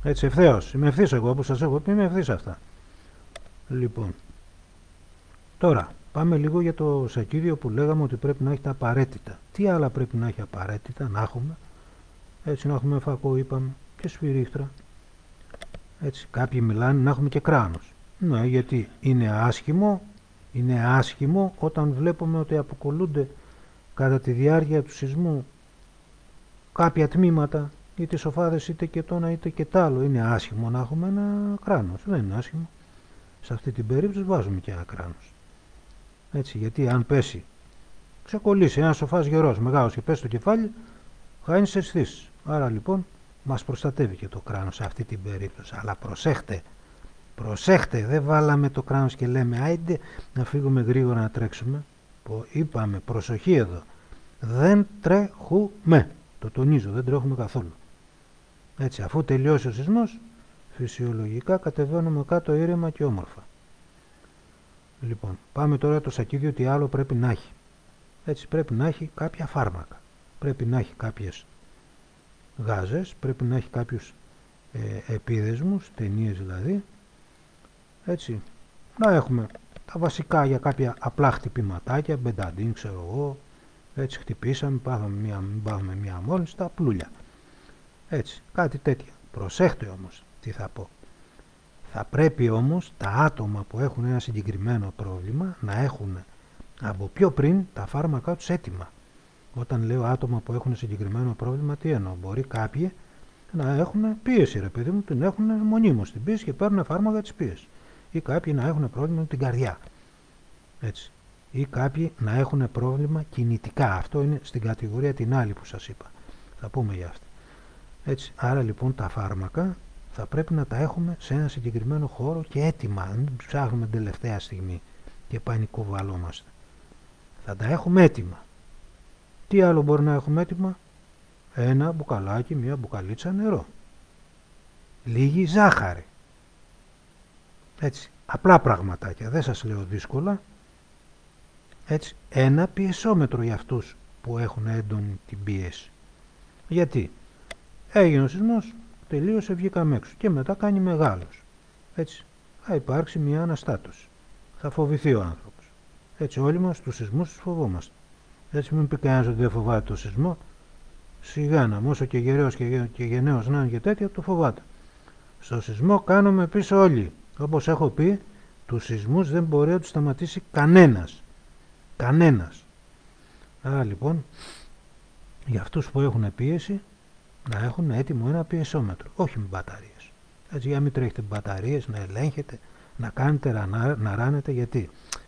Έτσι ευθέως. Είμαι ευθύς εγώ, όπως σας έχω πει, είμαι ευθύς αυτά. Λοιπόν, τώρα πάμε λίγο για το σακίδιο που λέγαμε ότι πρέπει να έχει τα απαραίτητα. Τι άλλα πρέπει να έχει απαραίτητα να έχουμε? Έτσι, να έχουμε φακό, είπαμε, και σφυρίχτρα. Έτσι, κάποιοι μιλάνε να έχουμε και κράνος. Ναι, γιατί είναι άσχημο όταν βλέπουμε ότι αποκολλούνται κατά τη διάρκεια του σεισμού κάποια τμήματα, είτε σοφάδες είτε και το ένα είτε και τ' άλλο. Είναι άσχημο να έχουμε ένα κράνος. Δεν είναι άσχημο. Σε αυτή την περίπτωση βάζουμε και ένα κράνος. Έτσι, γιατί αν πέσει, ξεκολλήσει ένα σοφάς γερός, μεγάλος και πέσει το κεφάλι, χάνεις αισθήσεις. Άρα λοιπόν μας προστατεύει και το κράνος σε αυτή την περίπτωση. Αλλά προσέχτε, δεν βάλαμε το κράνος και λέμε άιντε να φύγουμε γρήγορα να τρέξουμε. Είπαμε προσοχή εδώ. Δεν τρέχουμε. Το τονίζω, δεν τρέχουμε καθόλου. Έτσι, αφού τελειώσει ο σεισμός, φυσιολογικά κατεβαίνουμε κάτω ήρεμα και όμορφα. Λοιπόν, πάμε τώρα το σακίδιο τι άλλο πρέπει να έχει. Έτσι, πρέπει να έχει κάποια φάρμακα. Πρέπει να έχει κάποιες γάζες, πρέπει να έχει κάποιους επίδεσμους, ταινίες δηλαδή. Έτσι, να έχουμε τα βασικά για κάποια απλά χτυπηματάκια, μπενταντίν, ξέρω εγώ. Έτσι, χτυπήσαμε, πάθαμε μια μόλυνση, τα πλούλια. Έτσι, κάτι τέτοια. Προσέχτε όμως τι θα πω. Θα πρέπει όμως τα άτομα που έχουν ένα συγκεκριμένο πρόβλημα να έχουν από πιο πριν τα φάρμακά τους έτοιμα. Όταν λέω άτομα που έχουν συγκεκριμένο πρόβλημα, τι εννοώ? Μπορεί κάποιοι να έχουν πίεση, ρε παιδί μου, την έχουν μονίμως την πίεση και παίρνουν φάρμακα της πίεσης. Ή κάποιοι να έχουν πρόβλημα με την καρδιά. Έτσι. Ή κάποιοι να έχουν πρόβλημα κινητικά. Αυτό είναι στην κατηγορία την άλλη που σας είπα. Θα πούμε για αυτή. Έτσι. Άρα λοιπόν τα φάρμακα θα πρέπει να τα έχουμε σε ένα συγκεκριμένο χώρο και έτοιμα. Δεν ψάχνουμε την τελευταία στιγμή και πανικοβαλόμαστε. Θα τα έχουμε έτοιμα. Τι άλλο μπορεί να έχουμε έτοιμα? Ένα μπουκαλάκι, μια μπουκαλίτσα νερό. Λίγη ζάχαρη. Έτσι, απλά πραγματάκια, δεν σας λέω δύσκολα. Έτσι, ένα πιεσόμετρο για αυτούς που έχουν έντονη την πίεση. Γιατί? Έγινε ο σεισμός, τελείωσε, βγήκαμε έξω και μετά κάνει μεγάλος. Έτσι, θα υπάρξει μια αναστάτωση. Θα φοβηθεί ο άνθρωπος. Έτσι, όλοι μας τους σεισμούς τους φοβόμαστε. Έτσι, μην πει κανένας ότι δεν φοβάται το σεισμό. Σιγά να, όσο και γεραίος και γενναίος να είναι και τέτοια, το φοβάται. Στο σεισμό κάνουμε πίσω όλοι. Όπως έχω πει, τους σεισμούς δεν μπορεί να τους σταματήσει κανένας. Κανένας. Άρα λοιπόν, για αυτούς που έχουν πίεση, να έχουν έτοιμο ένα πιεσόμετρο. Όχι με μπαταρίες. Έτσι, για να μην τρέχετε μπαταρίες, να ελέγχετε, να κάνετε να ράνετε.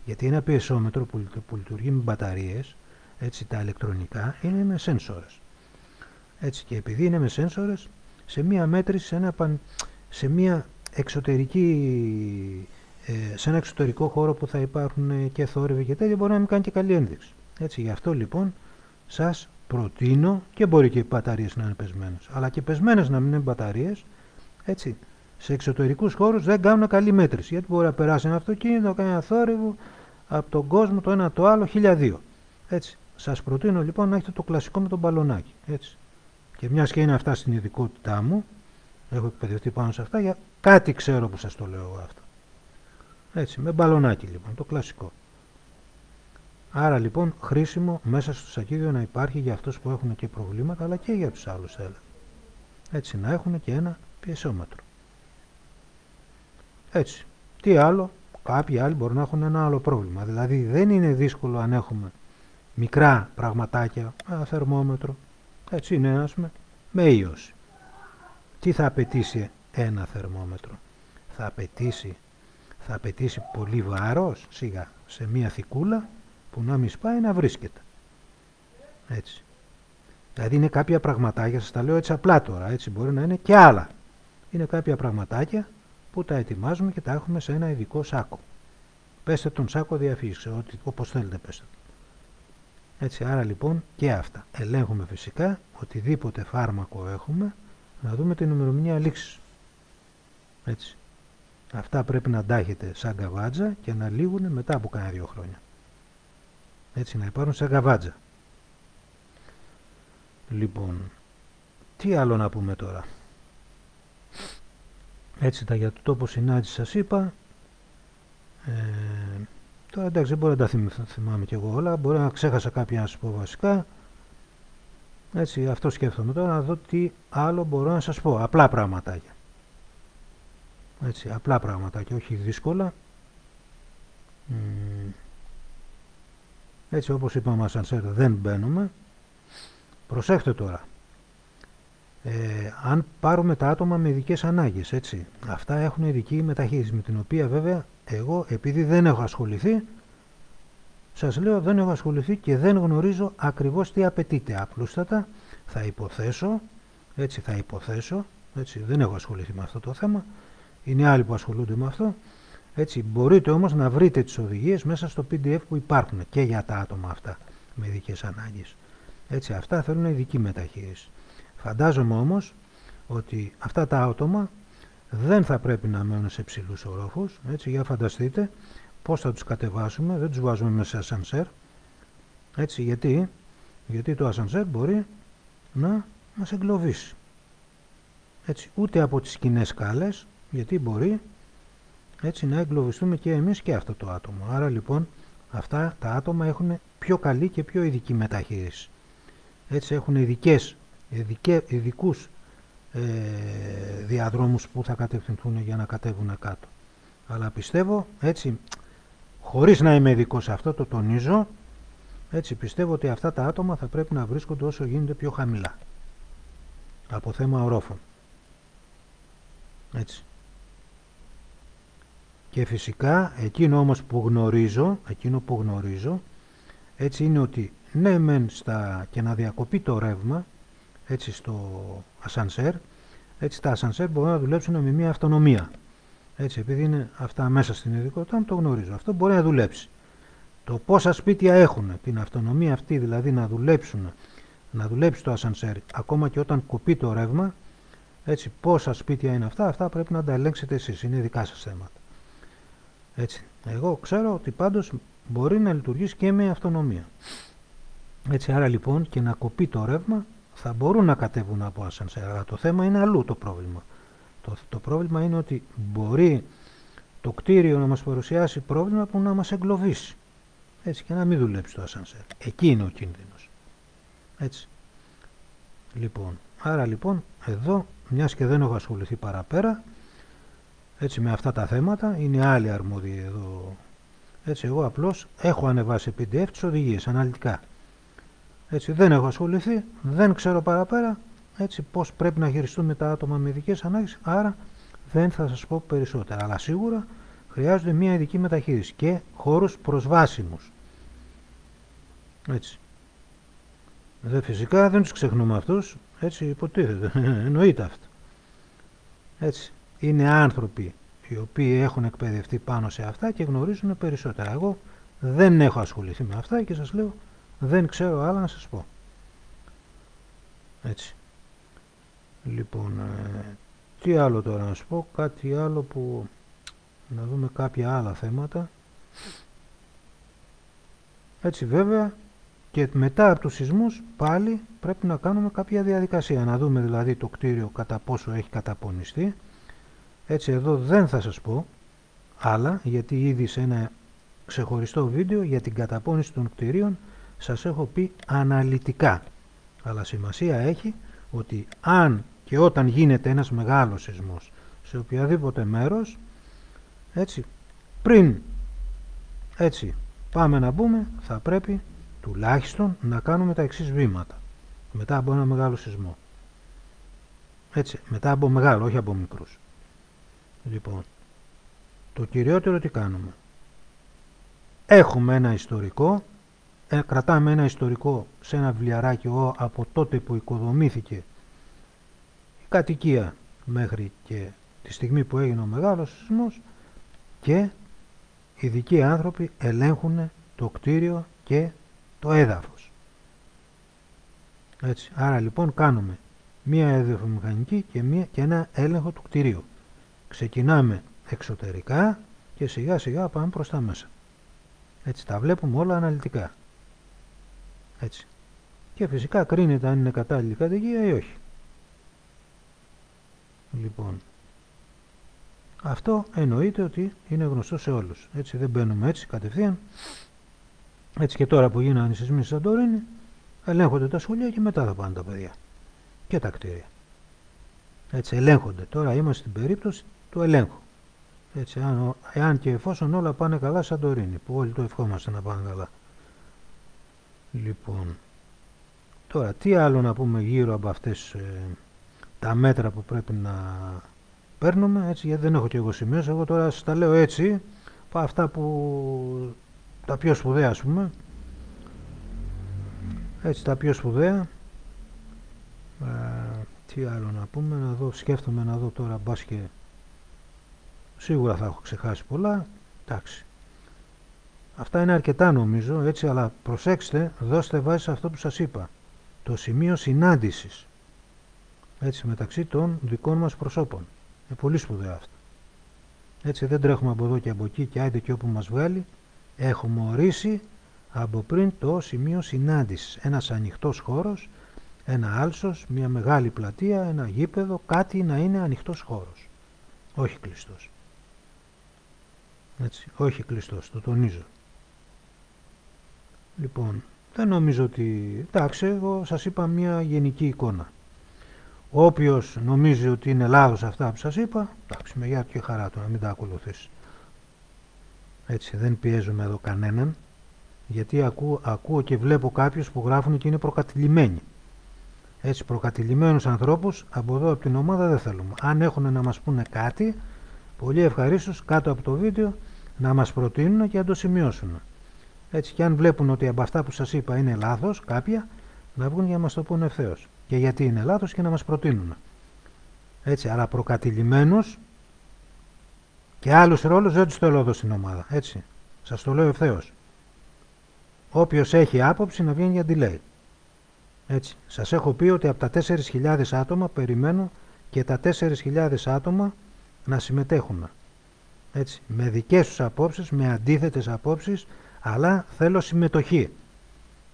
Γιατί ένα πιεσόμετρο που λειτουργεί με μπαταρίες, έτσι, τα ηλεκτρονικά, είναι με σένσορες. Έτσι, και επειδή είναι με σένσορες, σε μία μέτρηση, σε μία εξωτερική, σε ένα εξωτερικό χώρο που θα υπάρχουν και θόρυβοι και τέτοια, μπορεί να μην κάνει και καλή ένδειξη. Έτσι, γι' αυτό λοιπόν σας προτείνω, και μπορεί και οι μπαταρίες να είναι πεσμένες, αλλά και πεσμένες να μην είναι μπαταρίες, έτσι, σε εξωτερικούς χώρους δεν κάνουν καλή μέτρηση, γιατί μπορεί να περάσει ένα αυτοκίνητο, να κάνει ένα θόρυβο από τον κόσμο το ένα το άλλο, 1002. Έτσι, σας προτείνω λοιπόν να έχετε το κλασικό με τον μπαλονάκι. Έτσι. Και μιας και είναι αυτά στην ειδικότητά μου, έχω εκπαιδευτεί πάνω σε αυτά, για κάτι ξέρω που σας το λέω εγώ αυτό. Έτσι, με μπαλονάκι λοιπόν, το κλασικό. Άρα λοιπόν χρήσιμο μέσα στο σακίδιο να υπάρχει για αυτούς που έχουν και προβλήματα, αλλά και για τους άλλους έλεγα. Έτσι, να έχουν και ένα πιεσόμετρο. Έτσι, τι άλλο? Κάποιοι άλλοι μπορεί να έχουν ένα άλλο πρόβλημα. Δηλαδή δεν είναι δύσκολο αν έχουμε μικρά πραγματάκια, ένα θερμόμετρο, έτσι είναι ένας με ίωση. Τι θα απαιτήσει ένα θερμόμετρο? Θα απαιτήσει πολύ βάρος, σιγά, σε μία θικούλα που να μην σπάει, να βρίσκεται. Έτσι. Δηλαδή είναι κάποια πραγματάκια, σας τα λέω έτσι απλά τώρα, έτσι μπορεί να είναι και άλλα. Είναι κάποια πραγματάκια που τα ετοιμάζουμε και τα έχουμε σε ένα ειδικό σάκο. Πέστε τον σάκο διαφύγης, όπως θέλετε πέστε. Έτσι, άρα λοιπόν και αυτά. Ελέγχουμε φυσικά οτιδήποτε φάρμακο έχουμε, να δούμε την ημερομηνία λήξης. Έτσι. Αυτά πρέπει να τα έχετε σαν καβάτζα και να λήγουν μετά από κάνα 2 χρόνια. Έτσι, να υπάρχουν σαν καβάτζα. Λοιπόν, τι άλλο να πούμε τώρα. Έτσι, τα για το τόπο συνάντηση σας είπα. Τώρα εντάξει, δεν μπορώ να τα θυμάμαι κι εγώ όλα, μπορεί να ξέχασα κάποια να σας πω βασικά. Έτσι, αυτό σκέφτομαι τώρα, να δω τι άλλο μπορώ να σας πω. Απλά πραγματάκια. Έτσι, απλά πραγματάκια, όχι δύσκολα. Έτσι, όπως είπαμε, ασανσέρ δεν μπαίνουμε. Προσέχτε τώρα. Αν πάρουμε τα άτομα με ειδικές ανάγκες, έτσι, αυτά έχουν ειδική μεταχείριση, με την οποία βέβαια εγώ, επειδή δεν έχω ασχοληθεί, σας λέω δεν έχω ασχοληθεί και δεν γνωρίζω ακριβώς τι απαιτείται. Απλούστατα θα υποθέσω, έτσι, δεν έχω ασχοληθεί με αυτό το θέμα, είναι άλλοι που ασχολούνται με αυτό, έτσι, μπορείτε όμως να βρείτε τις οδηγίες μέσα στο PDF που υπάρχουν και για τα άτομα αυτά με ειδικές ανάγκες. Έτσι, αυτά θέλουν ειδική μεταχείριση. Φαντάζομαι όμως ότι αυτά τα άτομα δεν θα πρέπει να μένουν σε ψηλούς ορόφους. Έτσι, για φανταστείτε πώς θα τους κατεβάσουμε, δεν τους βάζουμε μέσα σε ασανσέρ. Έτσι, γιατί το ασανσέρ μπορεί να μας εγκλωβίσει. Έτσι, ούτε από τις κοινές σκάλες, γιατί μπορεί έτσι να εγκλωβιστούμε και εμείς και αυτό το άτομο. Άρα λοιπόν αυτά τα άτομα έχουν πιο καλή και πιο ειδική μεταχείριση. Έτσι έχουν ειδικούς διαδρόμους που θα κατευθυνθούν για να κατέβουν κάτω. Αλλά πιστεύω, έτσι, χωρίς να είμαι ειδικός σε αυτό, το τονίζω, έτσι πιστεύω ότι αυτά τα άτομα θα πρέπει να βρίσκονται όσο γίνεται πιο χαμηλά από θέμα ορόφων. Έτσι. Και φυσικά εκείνο όμως που γνωρίζω, έτσι είναι ότι ναι μεν και να διακοπεί το ρεύμα, έτσι στο ασανσέρ, έτσι τα ασανσέρ μπορούν να δουλέψουν με μια αυτονομία. Έτσι, επειδή είναι αυτά μέσα στην ειδικότητα, το γνωρίζω. Αυτό μπορεί να δουλέψει. Το πόσα σπίτια έχουν την αυτονομία αυτή, δηλαδή να δουλέψει το ασανσέρ ακόμα και όταν κοπεί το ρεύμα, έτσι, πόσα σπίτια είναι αυτά πρέπει να τα ελέγξετε εσείς, είναι δικά σας θέματα. Έτσι, εγώ ξέρω ότι πάντως μπορεί να λειτουργήσει και με αυτονομία. Έτσι, άρα λοιπόν και να κοπεί το ρεύμα θα μπορούν να κατέβουν από ασανσέρ, αλλά το θέμα είναι αλλού το πρόβλημα. Το πρόβλημα είναι ότι μπορεί το κτίριο να μας παρουσιάσει πρόβλημα που να μας εγκλωβίσει. Έτσι, και να μην δουλέψει το ασανσέρ. Εκεί είναι ο κίνδυνος. Έτσι. Λοιπόν, άρα λοιπόν εδώ, μιας και δεν έχω ασχοληθεί παραπέρα, έτσι, με αυτά τα θέματα, είναι άλλοι αρμόδιοι εδώ. Έτσι, εγώ απλώς έχω ανεβάσει PDF τις οδηγίες αναλυτικά. Έτσι, δεν έχω ασχοληθεί, δεν ξέρω παραπέρα, έτσι, πώς πρέπει να χειριστούμε τα άτομα με ειδικές ανάγκες, άρα δεν θα σας πω περισσότερα. Αλλά σίγουρα χρειάζονται μια ειδική μεταχείριση και χώρους προσβάσιμους. Έτσι. Φυσικά δεν τους ξεχνούμε αυτούς, έτσι υποτίθεται, εννοείται αυτό. Έτσι. Είναι άνθρωποι οι οποίοι έχουν εκπαιδευτεί πάνω σε αυτά και γνωρίζουν περισσότερα. Εγώ δεν έχω ασχοληθεί με αυτά και σας λέω δεν ξέρω άλλα να σας πω. Έτσι. Λοιπόν, τι άλλο τώρα να σας πω, κάτι άλλο που να δούμε κάποια άλλα θέματα. Έτσι βέβαια και μετά από τους σεισμούς πάλι πρέπει να κάνουμε κάποια διαδικασία, να δούμε δηλαδή το κτίριο κατά πόσο έχει καταπονηστεί. Έτσι εδώ δεν θα σας πω άλλα, γιατί ήδη σε ένα ξεχωριστό βίντεο για την καταπώνηση των κτηρίων σας έχω πει αναλυτικά. Αλλά σημασία έχει ότι αν και όταν γίνεται ένας μεγάλος σεισμός σε οποιαδήποτε μέρος, έτσι, πριν έτσι πάμε να μπούμε, θα πρέπει τουλάχιστον να κάνουμε τα εξής βήματα μετά από ένα μεγάλο σεισμό. Έτσι, μετά από μεγάλο, όχι από μικρούς. Λοιπόν, το κυριότερο τι κάνουμε? Έχουμε ένα ιστορικό, κρατάμε ένα ιστορικό σε ένα βιβλιαράκι από τότε που οικοδομήθηκε η κατοικία μέχρι και τη στιγμή που έγινε ο μεγάλος σεισμός, και ειδικοί άνθρωποι ελέγχουν το κτίριο και το έδαφος. Έτσι. Άρα λοιπόν κάνουμε μία εδαφομηχανική και ένα έλεγχο του κτιρίου. Ξεκινάμε εξωτερικά και σιγά σιγά πάμε προς τα μέσα. Έτσι, τα βλέπουμε όλα αναλυτικά. Έτσι. Και φυσικά κρίνεται αν είναι κατάλληλη κατοικία ή όχι. Λοιπόν, αυτό εννοείται ότι είναι γνωστό σε όλους. Έτσι, δεν μπαίνουμε έτσι κατευθείαν. Έτσι, και τώρα που γίνανε οι σεισμοί στη Σαντορίνη, ελέγχονται τα σχολεία και μετά θα πάνε τα παιδιά και τα κτίρια. Έτσι, ελέγχονται. Τώρα είμαστε στην περίπτωση του ελέγχου. Έτσι, αν και εφόσον όλα πάνε καλά σαν Σαντορίνη, που όλοι το ευχόμαστε να πάνε καλά. Λοιπόν, τώρα τι άλλο να πούμε γύρω από αυτές τα μέτρα που πρέπει να παίρνουμε, έτσι, γιατί δεν έχω και εγώ σημειώσει. Εγώ τώρα σας τα λέω έτσι, αυτά που τα πιο σπουδαία, ας πούμε. Έτσι, τα πιο σπουδαία. Τι άλλο να πούμε, να δω, σκέφτομαι να δω τώρα, μπας και σίγουρα θα έχω ξεχάσει πολλά. Εντάξει. Αυτά είναι αρκετά νομίζω, έτσι, αλλά προσέξτε, δώστε βάση σε αυτό που σας είπα. Το σημείο συνάντησης. Έτσι, μεταξύ των δικών μας προσώπων. Είναι πολύ σπουδαίο αυτό. Έτσι, δεν τρέχουμε από εδώ και από εκεί και άιντε και όπου μας βγάλει. Έχουμε ορίσει από πριν το σημείο συνάντησης. Ένας ανοιχτός χώρος, ένα άλσος, μια μεγάλη πλατεία, ένα γήπεδο, κάτι να είναι ανοιχτός χώρος. Όχι κλειστός. Έτσι, όχι κλειστός, το τονίζω. Λοιπόν, δεν νομίζω ότι... Εντάξει, εγώ σας είπα μια γενική εικόνα. Όποιος νομίζει ότι είναι λάθος αυτά που σας είπα, εντάξει, με γεια του και χαρά του να μην τα ακολουθήσει. Έτσι, δεν πιέζουμε εδώ κανέναν, γιατί ακούω και βλέπω κάποιους που γράφουν και είναι προκατηλημένοι. Έτσι, προκατηλημένους ανθρώπους από εδώ από την ομάδα δεν θέλουμε. Αν έχουν να μας πούνε κάτι, πολύ ευχαρίστως κάτω από το βίντεο να μας προτείνουν και να το σημειώσουν. Έτσι, και αν βλέπουν ότι από αυτά που σας είπα είναι λάθος κάποια, να βγουν για να μας το πούνε ευθέως. Και γιατί είναι λάθος και να μας προτείνουν. Έτσι, αλλά προκατηλημένους και άλλους ρόλους δεν τους θέλω εδώ στην ομάδα. Έτσι, σας το λέω ευθέως. Όποιος έχει άποψη να βγαίνει για τη λέει. Έτσι, σας έχω πει ότι από τα 4.000 άτομα περιμένω και τα 4.000 άτομα να συμμετέχουν. Έτσι, με δικές τους απόψεις, με αντίθετες απόψεις, αλλά θέλω συμμετοχή.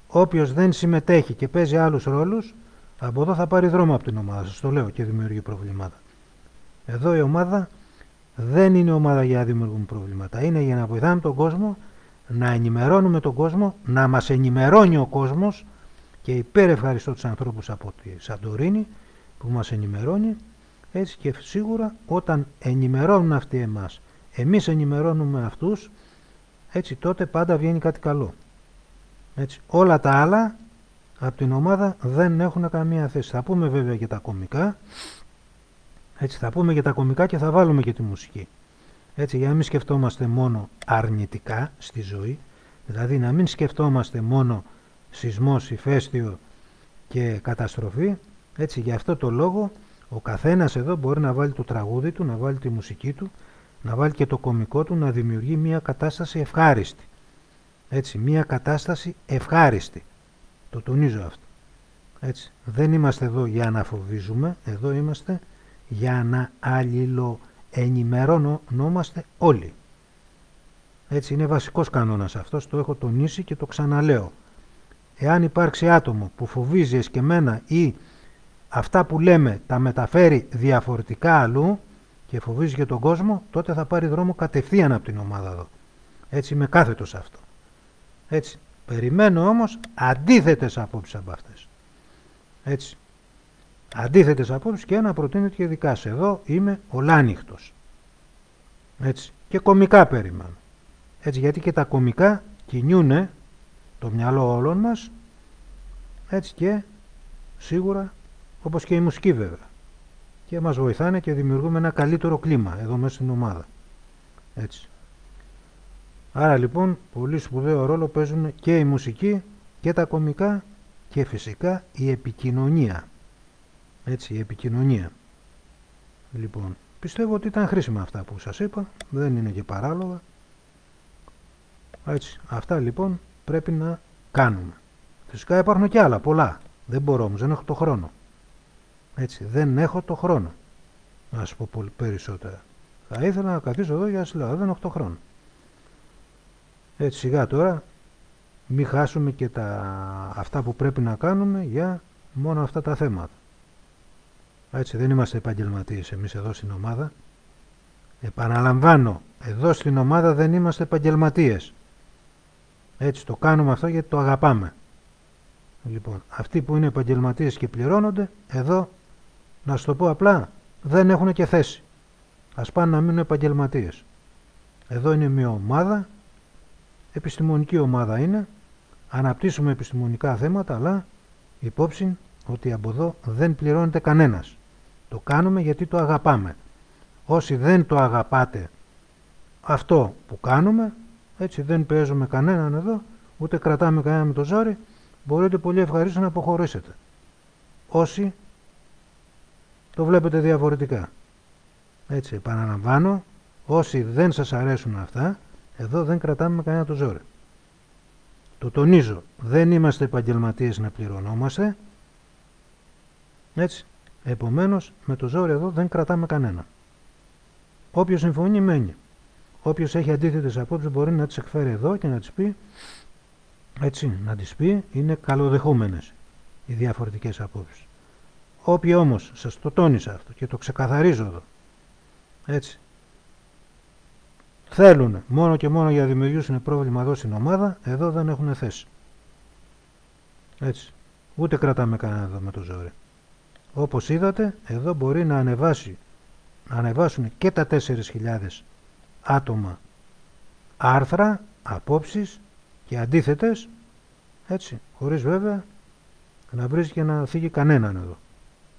Όποιος δεν συμμετέχει και παίζει άλλους ρόλους, από εδώ θα πάρει δρόμο από την ομάδα, σας το λέω, και δημιουργεί προβλήματα. Εδώ η ομάδα δεν είναι ομάδα για να δημιουργούν προβλήματα. Είναι για να βοηθάμε τον κόσμο, να ενημερώνουμε τον κόσμο, να μας ενημερώνει ο κόσμος, και υπέρ ευχαριστώ τους ανθρώπους από τη Σαντορίνη που μας ενημερώνει. Έτσι, και σίγουρα όταν ενημερώνουν αυτοί εμάς, εμείς ενημερώνουμε αυτούς, έτσι, τότε πάντα βγαίνει κάτι καλό. Έτσι, όλα τα άλλα από την ομάδα δεν έχουν καμία θέση. Θα πούμε βέβαια και τα κομικά. Έτσι, θα πούμε και τα κομικά και θα βάλουμε και τη μουσική. Έτσι, για να μην σκεφτόμαστε μόνο αρνητικά στη ζωή, δηλαδή να μην σκεφτόμαστε μόνο σεισμός, ηφαίστειο και καταστροφή. Έτσι, για αυτό το λόγο ο καθένας εδώ μπορεί να βάλει το τραγούδι του, να βάλει τη μουσική του, να βάλει και το κομικό του, να δημιουργεί μια κατάσταση ευχάριστη. Έτσι, μια κατάσταση ευχάριστη. Το τονίζω αυτό. Έτσι, δεν είμαστε εδώ για να φοβίζουμε, εδώ είμαστε για να αλληλοενημερώνομαστε όλοι. Έτσι, είναι βασικός κανόνας αυτός, το έχω τονίσει και το ξαναλέω. Εάν υπάρξει άτομο που φοβίζει εσκεμμένα ή αυτά που λέμε τα μεταφέρει διαφορετικά αλλού και φοβίζει και τον κόσμο, τότε θα πάρει δρόμο κατευθείαν από την ομάδα εδώ. Έτσι, είμαι κάθετος σε αυτό. Έτσι, περιμένω όμως αντίθετες απόψεις από αυτές. Έτσι, αντίθετες απόψεις και να προτείνω και δικά σε. Εδώ είμαι ολάνυχτος. Έτσι, και κομικά περιμένω. Έτσι, γιατί και τα κομικά κινιούνε το μυαλό όλων μας, έτσι, και σίγουρα όπως και η μουσική βέβαια, και μας βοηθάνε και δημιουργούμε ένα καλύτερο κλίμα εδώ μέσα στην ομάδα. Έτσι. Άρα λοιπόν πολύ σπουδαίο ρόλο παίζουν και η μουσική και τα κομικά και φυσικά η επικοινωνία. Έτσι, η επικοινωνία. Λοιπόν, πιστεύω ότι ήταν χρήσιμα αυτά που σας είπα, δεν είναι και παράλογα. Έτσι, αυτά λοιπόν πρέπει να κάνουμε. Φυσικά υπάρχουν και άλλα, πολλά. Δεν μπορώ όμως, δεν έχω το χρόνο. Έτσι, δεν έχω το χρόνο. Να σου πω πολύ περισσότερα. Θα ήθελα να καθίσω εδώ για να σου λέω, δεν έχω το χρόνο. Έτσι, σιγά τώρα, μην χάσουμε και αυτά που πρέπει να κάνουμε για μόνο αυτά τα θέματα. Έτσι, δεν είμαστε επαγγελματίες εμείς εδώ στην ομάδα. Επαναλαμβάνω, εδώ στην ομάδα δεν είμαστε επαγγελματίες. Έτσι, το κάνουμε αυτό γιατί το αγαπάμε. Λοιπόν, αυτοί που είναι επαγγελματίες και πληρώνονται, εδώ, να σου το πω απλά, δεν έχουν και θέση. Ας πάνε να μείνουν επαγγελματίες. Εδώ είναι μια ομάδα, επιστημονική ομάδα είναι, αναπτύσσουμε επιστημονικά θέματα, αλλά υπόψη ότι από εδώ δεν πληρώνεται κανένας. Το κάνουμε γιατί το αγαπάμε. Όσοι δεν το αγαπάτε αυτό που κάνουμε, έτσι δεν παίζουμε κανέναν εδώ, ούτε κρατάμε κανέναν με το ζόρι, μπορείτε πολύ ευχαρίστως να αποχωρήσετε. Όσοι το βλέπετε διαφορετικά. Έτσι, επαναλαμβάνω, όσοι δεν σας αρέσουν αυτά, εδώ δεν κρατάμε κανένα το ζόρι. Το τονίζω, δεν είμαστε επαγγελματίες να πληρωνόμαστε, έτσι, επομένως με το ζόρι εδώ δεν κρατάμε κανένα. Όποιος συμφωνεί μένει. Όποιος έχει αντίθετες απόψεις μπορεί να τις εκφέρει εδώ και να τις πει, έτσι, να τις πει, είναι καλοδεχούμενες οι διαφορετικές απόψεις. Όποιοι όμως, σας το τόνισα αυτό και το ξεκαθαρίζω εδώ, έτσι, θέλουν μόνο και μόνο για να δημιουργήσουν πρόβλημα εδώ στην ομάδα, εδώ δεν έχουν θέση. Έτσι, ούτε κρατάμε κανένα εδώ με το ζόρι. Όπως είδατε, εδώ μπορεί να ανεβάσουν και τα 4.000 άτομα άρθρα, απόψεις και αντίθετες, έτσι, χωρίς βέβαια να βρίζει και να φύγει κανέναν εδώ.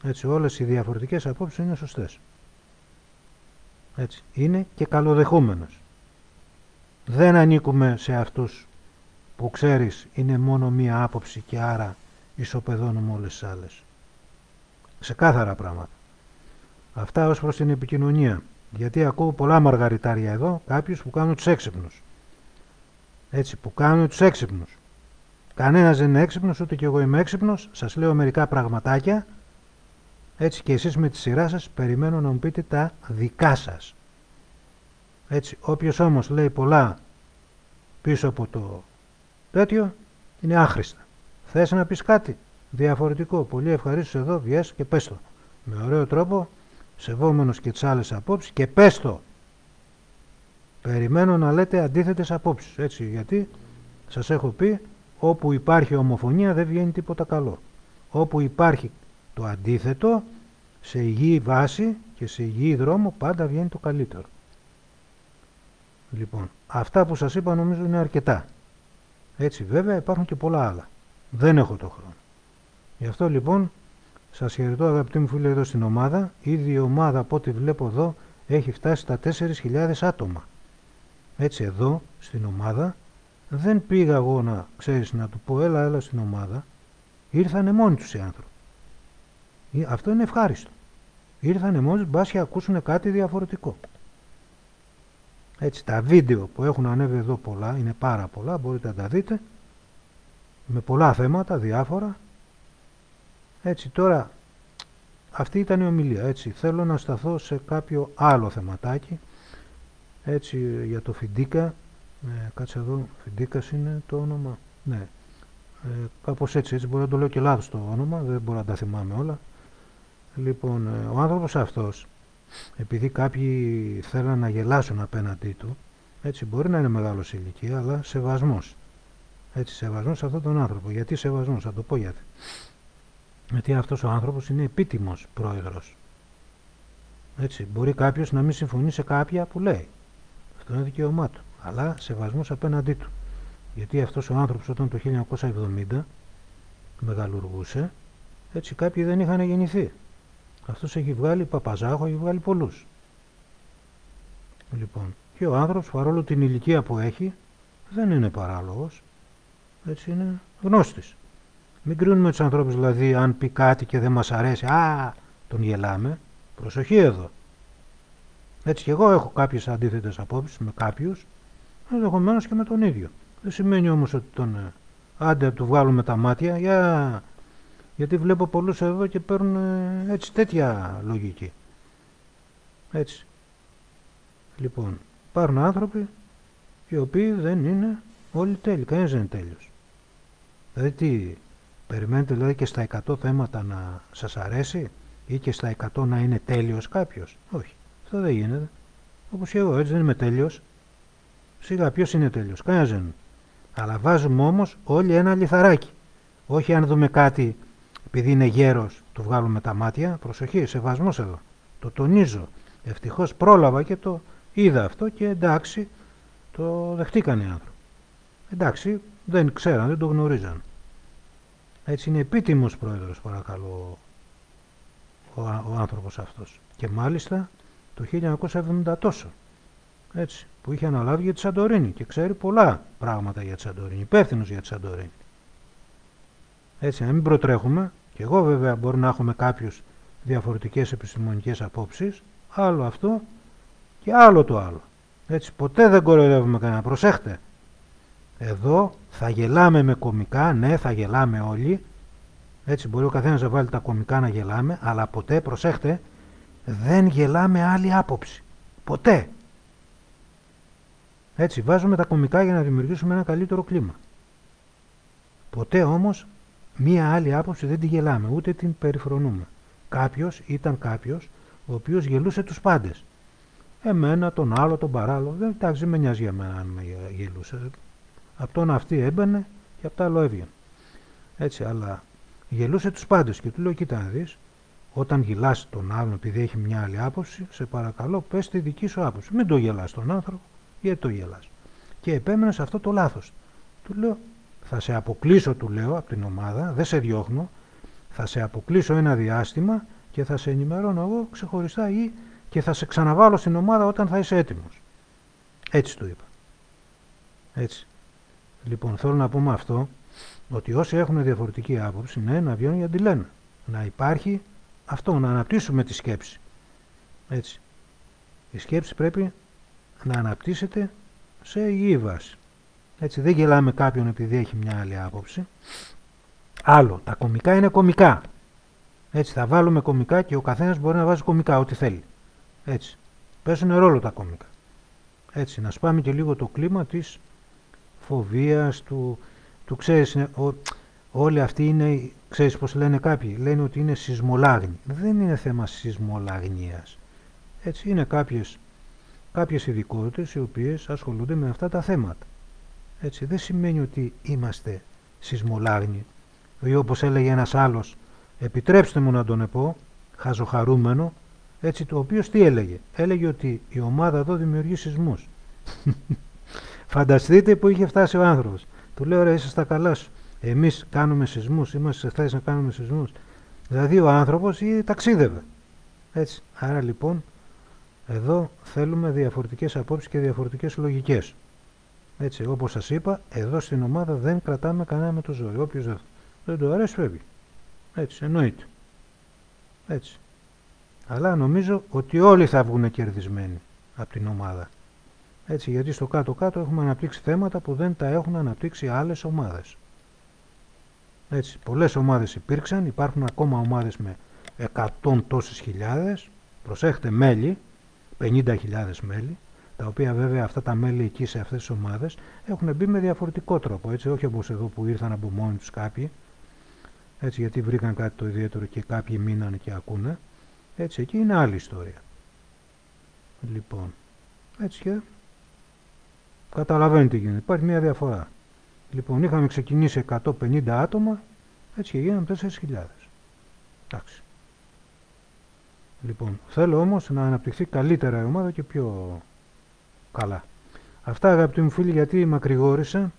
Έτσι, όλες οι διαφορετικές απόψεις είναι σωστές. Έτσι, είναι και καλοδεχούμενος. Δεν ανήκουμε σε αυτούς που ξέρεις είναι μόνο μία άποψη και άρα ισοπεδώνουμε όλες τις άλλες. Ξεκάθαρα πράγματα. Αυτά ως προς την επικοινωνία. Γιατί ακούω πολλά μαργαριτάρια εδώ, κάποιους που κάνουν τους έξυπνους. Έτσι, που κάνουν τους έξυπνους. Κανένας δεν είναι έξυπνος, ούτε κι εγώ είμαι έξυπνος. Σας λέω μερικά πραγματάκια. Έτσι, και εσείς με τη σειρά σας περιμένω να μου πείτε τα δικά σας. Έτσι, όποιος όμως λέει πολλά πίσω από το τέτοιο, είναι άχρηστα. Θες να πεις κάτι διαφορετικό, πολύ ευχαρίστως εδώ, βγες και πες το. Με ωραίο τρόπο, σεβόμενος και τις άλλες απόψεις, και πες το. Περιμένω να λέτε αντίθετες απόψεις, έτσι, γιατί σας έχω πει, όπου υπάρχει ομοφωνία δεν βγαίνει τίποτα καλό. Όπου υπάρχει το αντίθετο, σε υγιή βάση και σε υγιή δρόμο πάντα βγαίνει το καλύτερο. Λοιπόν, αυτά που σας είπα νομίζω είναι αρκετά. Έτσι, βέβαια υπάρχουν και πολλά άλλα. Δεν έχω το χρόνο. Γι' αυτό λοιπόν σας χαιρετώ αγαπητοί μου φίλοι εδώ στην ομάδα. Ήδη η ομάδα από ό,τι βλέπω εδώ έχει φτάσει στα 4.000 άτομα. Έτσι, εδώ στην ομάδα δεν πήγα εγώ να ξέρεις να του πω έλα στην ομάδα. Ήρθανε μόνοι τους οι άνθρωποι. Αυτό είναι ευχάριστο. Ήρθανε μόνοι τους, μπας και ακούσουν κάτι διαφορετικό. Έτσι, τα βίντεο που έχουν ανέβει εδώ πολλά, είναι πάρα πολλά, μπορείτε να τα δείτε, με πολλά θέματα, διάφορα. Έτσι, τώρα, αυτή ήταν η ομιλία, έτσι, θέλω να σταθώ σε κάποιο άλλο θεματάκι, έτσι, για το Φιντίκα, κάτσε εδώ, Φιντίκας είναι το όνομα, ναι, κάπως έτσι, μπορεί να το λέω και λάθος το όνομα, δεν μπορώ να τα θυμάμαι όλα. Λοιπόν, ο άνθρωπος αυτός, επειδή κάποιοι θέλουν να γελάσουν απέναντί του, έτσι, μπορεί να είναι μεγάλος σε ηλικία, αλλά σεβασμός. Έτσι, σεβασμός σε αυτόν τον άνθρωπο. Γιατί σεβασμός, θα το πω γιατί. Γιατί αυτός ο άνθρωπος είναι επίτιμος πρόεδρος. Έτσι, μπορεί κάποιος να μην συμφωνεί σε κάποια που λέει. Αυτό είναι δικαίωμά του. Αλλά σεβασμός απέναντί του. Γιατί αυτός ο άνθρωπος όταν το 1970 μεγαλουργούσε, έτσι κάποιοι δεν είχαν γεννηθεί. Αυτός έχει βγάλει Παπαζάχο, έχει βγάλει πολλούς. Λοιπόν, και ο άνθρωπος παρόλο την ηλικία που έχει δεν είναι παράλογος. Έτσι, είναι γνώστης. Μην κρίνουμε τους ανθρώπους δηλαδή αν πει κάτι και δεν μας αρέσει, τον γελάμε. Προσοχή εδώ. Έτσι, και εγώ έχω κάποιες αντίθετες απόψεις με κάποιους, ενδεχομένως και με τον ίδιο. Δεν σημαίνει όμως ότι τον άντε του βγάλουμε τα μάτια, γιατί βλέπω πολλούς εδώ και παίρνουν έτσι τέτοια λογική. Έτσι. Λοιπόν, υπάρχουν άνθρωποι οι οποίοι δεν είναι όλοι τέλειοι, κανένας δεν είναι τέλειος. Δηλαδή τι, περιμένετε δηλαδή και στα 100 θέματα να σας αρέσει ή και στα 100 να είναι τέλειος κάποιος? Όχι, αυτό δεν γίνεται. Όπως και εγώ, έτσι δεν είμαι τέλειος. Σιγά, ποιος είναι τέλειος? Κανένας δεν είναι. Αλλά βάζουμε όμως όλοι ένα λιθαράκι. Όχι αν δούμε κάτι επειδή είναι γέρος του βγάλουμε τα μάτια. Προσοχή, σεβασμός εδώ. Το τονίζω. Ευτυχώς πρόλαβα και το είδα αυτό και εντάξει, το δεχτήκαν οι άνθρωποι. Εντάξει, δεν ξέραν, δεν το γνωρίζαν. Έτσι είναι επίτιμος πρόεδρος, παρακαλώ, ο άνθρωπος αυτός. Και μάλιστα το 1970 τόσο. Έτσι, που είχε αναλάβει για τη Σαντορίνη και ξέρει πολλά πράγματα για τη Σαντορίνη, υπεύθυνος για τη Σαντορίνη. Έτσι, να μην προτρέχουμε, και εγώ βέβαια μπορώ να έχουμε κάποιους διαφορετικές επιστημονικές απόψεις, άλλο αυτό και άλλο το άλλο. Έτσι, ποτέ δεν κοροϊδεύουμε κανένα, προσέχτε. Εδώ θα γελάμε με κωμικά, ναι, θα γελάμε όλοι. Έτσι, μπορεί ο καθένας να βάλει τα κωμικά να γελάμε, αλλά ποτέ, προσέχτε, δεν γελάμε άλλη άποψη. Ποτέ. Έτσι, βάζουμε τα κωμικά για να δημιουργήσουμε ένα καλύτερο κλίμα. Ποτέ όμως μία άλλη άποψη δεν τη γελάμε, ούτε την περιφρονούμε. Ήταν κάποιος ο οποίος γελούσε τους πάντες. Εμένα, τον άλλο, τον παράλληλο, δεν εντάξει, με νοιάζει για μένα αν με γελούσε. Απ' τον αυτή έμπαινε και απ' το άλλο έβγαινε. Έτσι, αλλά γελούσε τους πάντες και του λέω, κοίτα να δεις, όταν γελάς τον άλλον επειδή έχει μια άλλη άποψη, σε παρακαλώ πες τη δική σου άποψη. Μην το γελάς τον άνθρωπο, γιατί το γελάς? Και επέμενε σε αυτό το λάθος. Του λέω, θα σε αποκλείσω, του λέω, από την ομάδα, δεν σε διώχνω, θα σε αποκλείσω ένα διάστημα και θα σε ενημερώνω εγώ ξεχωριστά ή και θα σε ξαναβάλω στην ομάδα όταν θα είσαι έτοιμος. Έτσι του είπα. Έτσι. Λοιπόν, θέλω να πούμε αυτό, ότι όσοι έχουν διαφορετική άποψη, ναι, να βγαίνουν για τη λένε. Να υπάρχει αυτό, να αναπτύσσουμε τη σκέψη. Έτσι. Η σκέψη πρέπει να αναπτύσσεται σε υγιή βάση. Έτσι, δεν γελάμε κάποιον επειδή έχει μια άλλη άποψη. Άλλο, τα κωμικά είναι κωμικά. Έτσι, θα βάλουμε κωμικά και ο καθένας μπορεί να βάζει κωμικά, ό,τι θέλει. Έτσι, παίζουν ρόλο τα κωμικά. Έτσι, να σπάμε και λίγο το κλίμα της φοβίας, του ξέρεις, όλοι αυτοί είναι, ξέρεις πως λένε κάποιοι, λένε ότι είναι σεισμολάγνοι. Δεν είναι θέμα σεισμολαγνίας. Έτσι, είναι κάποιες ειδικότητες οι οποίες ασχολούνται με αυτά τα θέματα. Έτσι, δεν σημαίνει ότι είμαστε σεισμολάγνοι. Ή όπως έλεγε ένας άλλος, επιτρέψτε μου να τον πω, χαζοχαρούμενο, έτσι, το οποίος τι έλεγε? Έλεγε ότι η ομάδα εδώ δημιουργεί σεισμούς. Φανταστείτε που είχε φτάσει ο άνθρωπος. Του λέω, ρε, είσαι στα καλά σου. Εμείς κάνουμε σεισμούς, είμαστε σε θέση να κάνουμε σεισμούς. Δηλαδή ο άνθρωπος ταξίδευε. Έτσι. Άρα λοιπόν, εδώ θέλουμε διαφορετικές απόψεις και διαφορετικές λογικές. Έτσι, όπως σας είπα, εδώ στην ομάδα δεν κρατάμε κανένα με το ζώο. Όποιος δεν το αρέσει φεύγει. Έτσι, εννοείται. Έτσι. Αλλά νομίζω ότι όλοι θα βγουν κερδισμένοι από την ομάδα. Έτσι, γιατί στο κάτω-κάτω έχουμε αναπτύξει θέματα που δεν τα έχουν αναπτύξει άλλες ομάδες. Έτσι, πολλές ομάδες υπήρξαν, υπάρχουν ακόμα ομάδες με 100 τόσες χιλιάδες, προσέχτε, μέλη, 50.000 μέλη, τα οποία βέβαια αυτά τα μέλη εκεί σε αυτές τις ομάδες έχουν μπει με διαφορετικό τρόπο, έτσι, όχι όπως εδώ που ήρθαν από μόνοι τους κάποιοι, έτσι, γιατί βρήκαν κάτι το ιδιαίτερο και κάποιοι μείνανε και ακούνε, έτσι, εκεί είναι άλλη ιστορία. Λοιπόν, έτσι και καταλαβαίνετε τι γίνεται, υπάρχει μια διαφορά. Λοιπόν, είχαμε ξεκινήσει 150 άτομα, έτσι και γίναμε 4.000. Εντάξει. Λοιπόν, θέλω όμως να αναπτυχθεί καλύτερα η ομάδα και πιο καλά. Αυτά, αγαπητοί μου φίλοι, γιατί μακρηγόρησα.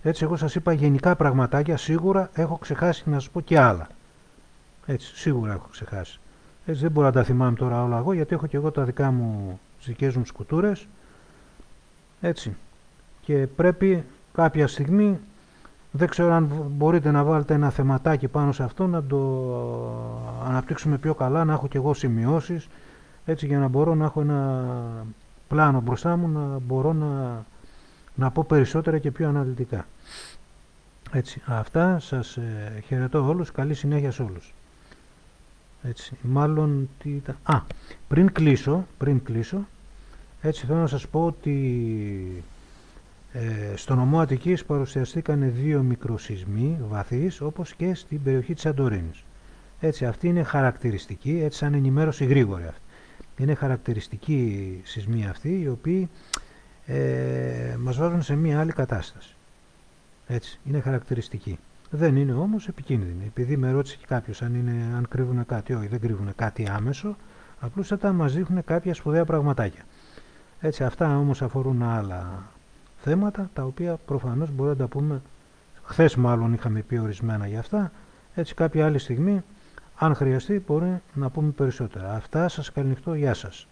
Έτσι, εγώ σας είπα γενικά πραγματάκια, σίγουρα έχω ξεχάσει να σας πω και άλλα. Έτσι, σίγουρα έχω ξεχάσει. Έτσι, δεν μπορώ να τα θυμάμαι τώρα όλα εγώ, γιατί έχω και εγώ τα δικά μου, τις δικές μου σκουτούρες. Έτσι. Και πρέπει κάποια στιγμή, δεν ξέρω αν μπορείτε να βάλετε ένα θεματάκι πάνω σε αυτό, να το αναπτύξουμε πιο καλά, να έχω και εγώ σημειώσεις, έτσι, για να μπορώ να έχω ένα πλάνο μπροστά μου, να μπορώ να πω περισσότερα και πιο αναλυτικά. Έτσι, αυτά, σας χαιρετώ όλους, καλή συνέχεια σε όλους. Έτσι, μάλλον τι ήταν... πριν κλείσω, έτσι θέλω να σας πω ότι στο νομό Αττικής παρουσιαστήκαν 2 μικροσεισμοί βαθύς, όπως και στην περιοχή της Σαντορίνης. Έτσι, αυτή είναι χαρακτηριστική, έτσι σαν ενημέρωση γρήγορη αυτή. Είναι χαρακτηριστική σεισμοί αυτοί, οι οποίοι μας βάζουν σε μία άλλη κατάσταση. Έτσι, είναι χαρακτηριστική. Δεν είναι όμως επικίνδυνη. Επειδή με ρώτησε και κάποιος αν κρύβουν κάτι, όχι, δεν κρύβουν κάτι άμεσο, απλούστατα μας δείχνουν κάποια σπουδαία πραγματάκια. Έτσι, αυτά όμως αφορούν άλλα θέματα, τα οποία προφανώς μπορούμε να τα πούμε, χθες μάλλον είχαμε πει ορισμένα για αυτά, έτσι κάποια άλλη στιγμή, αν χρειαστεί, μπορεί να πούμε περισσότερα. Αυτά, σας καληνυχτώ, γεια σας.